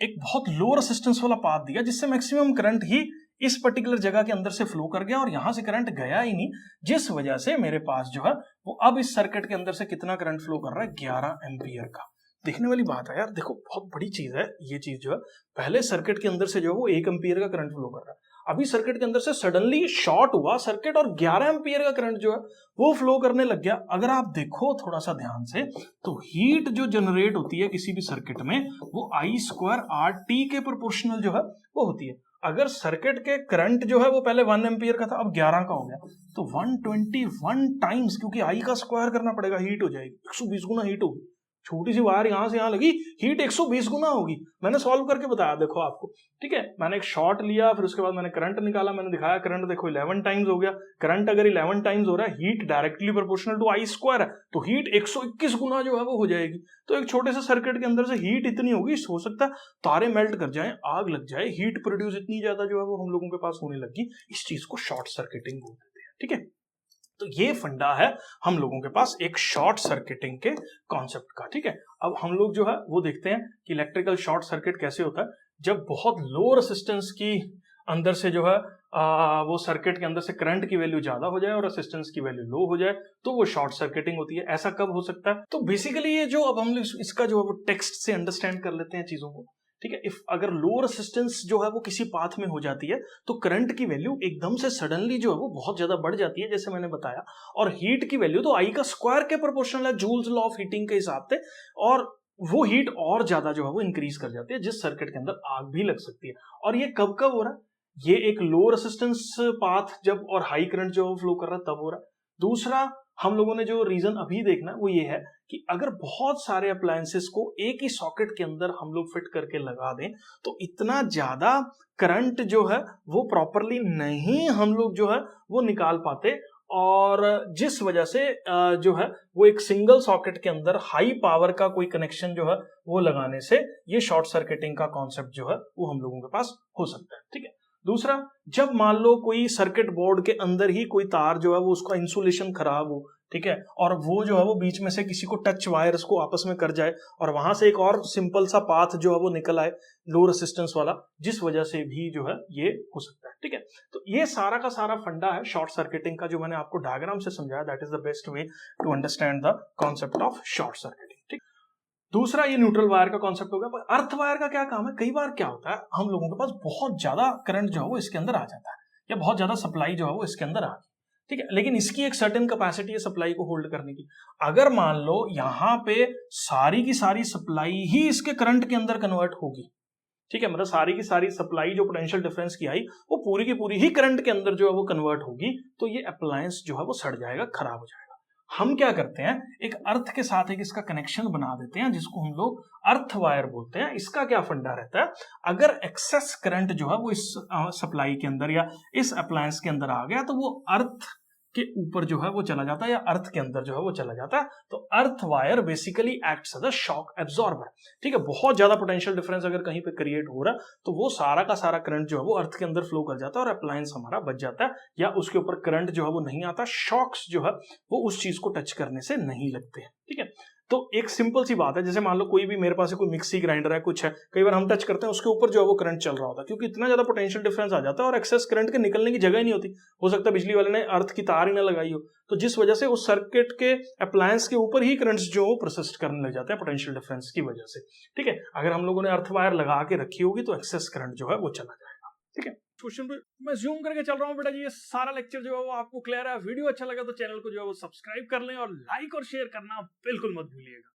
एक बहुत लो रेसिस्टेंस वाला पाथ दिया जिससे मैक्सिमम करंट ही इस पर्टिकुलर जगह के अंदर से फ्लो कर गया और यहां से करंट गया ही नहीं, जिस वजह से मेरे पास जो है वो अब इस सर्किट के अंदर से कितना करंट फ्लो कर रहा है, 11 एम्पियर का। देखने वाली बात है यार, देखो बहुत बड़ी चीज है ये चीज जो है। पहले सर्किट के अंदर से जो है वो 1 एम्पियर का करंट फ्लो कर रहा है, अभी सर्किट के अंदर से सडनली शॉर्ट हुआ सर्किट और 11 एम्पियर का करंट जो है वो फ्लो करने लग गया। अगर आप देखो थोड़ा सा ध्यान से तो हीट जो जनरेट होती है किसी भी सर्किट में वो I²RT के प्रोपोर्शनल जो है वो होती है। अगर सर्किट के करंट जो है वो पहले 1 एम्पियर का था, अब 11 का हो गया, तो 121 टाइम्स, क्योंकि आई का स्क्वायर करना पड़ेगा, हीट हो जाएगी 120 गुना हीट होगी। छोटी सी वायर यहां से यहां लगी, हीट 120 गुना होगी। मैंने सॉल्व करके बताया देखो आपको, ठीक है। मैंने एक शॉर्ट लिया, फिर उसके बाद मैंने करंट निकाला, मैंने दिखाया करंट देखो 11 टाइम्स हो गया। करंट अगर 11 टाइम्स हो रहा है, heat directly proportional to I² है, तो हीट 121 गुना जो है वो हो जाएगी। तो एक छोटे से सर्किट के अंदर से हीट इतनी होगी, हो सकता है तारे मेल्ट कर जाए, आग लग जाए, हीट प्रोड्यूस इतनी ज्यादा जो है वो हम लोगों के पास होने लगी। इस चीज को शॉर्ट सर्किटिंग बोलते हैं, ठीक है। तो ये फंडा है हम लोगों के पास एक शॉर्ट सर्किटिंग के कॉन्सेप्ट का, ठीक है। अब हम लोग जो है वो देखते हैं कि इलेक्ट्रिकल शॉर्ट सर्किट कैसे होता है। जब बहुत लो रेसिस्टेंस की अंदर से जो है वो सर्किट के अंदर से करंट की वैल्यू ज्यादा हो जाए और रेसिस्टेंस की वैल्यू लो हो जाए, तो वो शॉर्ट सर्किटिंग होती है। ऐसा कब हो सकता है? तो बेसिकली ये जो अब हम इसका जो है वो टेक्स्ट से अंडरस्टैंड कर लेते हैं चीजों को, ठीक है। इफ अगर लो रेसिस्टेंस जो है वो किसी पाथ में हो जाती है तो करंट की वैल्यू एकदम से सडनली जो है वो बहुत ज्यादा बढ़ जाती है, जैसे मैंने बताया। और हीट की वैल्यू तो I² के प्रोपोर्शनल है, जूल्स लॉ ऑफ हीटिंग के हिसाब से, और वो हीट और ज्यादा जो है वो इंक्रीज कर जाती है, जिस सर्किट के अंदर आग भी लग सकती है। और ये कब कब हो रहा है? ये एक लो रेसिस्टेंस पाथ जब और हाई करंट जो फ्लो कर रहा है तब हो रहा है। दूसरा हम लोगों ने जो रीजन अभी देखना है वो ये है कि अगर बहुत सारे अप्लायंसेस को एक ही सॉकेट के अंदर हम लोग फिट करके लगा दें तो इतना ज्यादा करंट जो है वो प्रॉपरली नहीं हम लोग जो है वो निकाल पाते, और जिस वजह से जो है वो एक सिंगल सॉकेट के अंदर हाई पावर का कोई कनेक्शन जो है वो लगाने से ये शॉर्ट सर्किटिंग का कॉन्सेप्ट जो है वो हम लोगों के पास हो सकता है, ठीक है। दूसरा, जब मान लो कोई सर्किट बोर्ड के अंदर ही कोई तार जो है वो उसका इंसुलेशन खराब हो, ठीक है, और वो जो है वो बीच में से किसी को टच वायर्स को आपस में कर जाए और वहां से एक और सिंपल सा पाथ जो है वो निकल आए लो रेसिस्टेंस वाला, जिस वजह से भी जो है ये हो सकता है, ठीक है। तो ये सारा का सारा फंडा है शॉर्ट सर्किटिंग का, जो मैंने आपको डायग्राम से समझाया। That is the best way to understand the concept of short circuiting, ठीक। दूसरा, ये न्यूट्रल वायर का कॉन्सेप्ट हो गया। पर अर्थ वायर का क्या काम है? कई बार क्या होता है, हम लोगों के पास बहुत ज्यादा करंट जो है वो इसके अंदर आ जाता है, या बहुत ज्यादा सप्लाई जो है वो इसके अंदर आ गई, ठीक है, लेकिन इसकी एक सर्टेन कैपेसिटी है सप्लाई को होल्ड करने की। अगर मान लो यहां पे सारी की सारी सप्लाई ही इसके करंट के अंदर कन्वर्ट होगी, ठीक है, मतलब सारी की सारी सप्लाई जो पोटेंशियल डिफरेंस की आई वो पूरी की पूरी ही करंट के अंदर जो है वो कन्वर्ट होगी, तो ये अप्लायंस जो है वो सड़ जाएगा, खराब हो जाएगा। हम क्या करते हैं, एक अर्थ के साथ एक इसका कनेक्शन बना देते हैं जिसको हम लोग अर्थ वायर बोलते हैं। इसका क्या फंडा रहता है, अगर एक्सेस करंट जो है वो इस सप्लाई के अंदर या इस अप्लायंस के अंदर आ गया तो वो अर्थ के ऊपर जो है वो चला जाता है या अर्थ के अंदर जो है वो चला जाता है। तो earth wire basically acts as a shock absorber, ठीक है। बहुत ज्यादा पोटेंशियल डिफरेंस अगर कहीं पे क्रिएट हो रहा है तो वो सारा का सारा करंट जो है वो अर्थ के अंदर फ्लो कर जाता है और अप्लायंस हमारा बच जाता है, या उसके ऊपर करंट जो है वो नहीं आता, शॉक्स जो है वो उस चीज को टच करने से नहीं लगते हैं, ठीक है। तो एक सिंपल सी बात है, जैसे मान लो कोई भी मेरे पास कोई मिक्सी ग्राइंडर है, कुछ है, कई बार हम टच करते हैं उसके ऊपर जो है वो करंट चल रहा होता है, क्योंकि इतना ज्यादा पोटेंशियल डिफरेंस आ जाता है और एक्सेस करंट के निकलने की जगह ही नहीं होती। हो सकता है बिजली वाले ने अर्थ की तार ही ना लगाई हो, तो जिस वजह से उस सर्किट के अप्लायंस के ऊपर ही करंट्स जो प्रोसेस करने लग जाते हैं पोटेंशियल डिफरेंस की वजह से, ठीक है। अगर हम लोगों ने अर्थ वायर लगा के रखी होगी तो एक्सेस करंट जो है वो चला जाएगा, ठीक है। क्वेश्चन पे मैं जूम करके चल रहा हूँ बेटा जी, ये सारा लेक्चर जो है वो आपको क्लियर है। वीडियो अच्छा लगा तो चैनल को जो है वो सब्सक्राइब कर लें और लाइक और शेयर करना बिल्कुल मत भूलिएगा।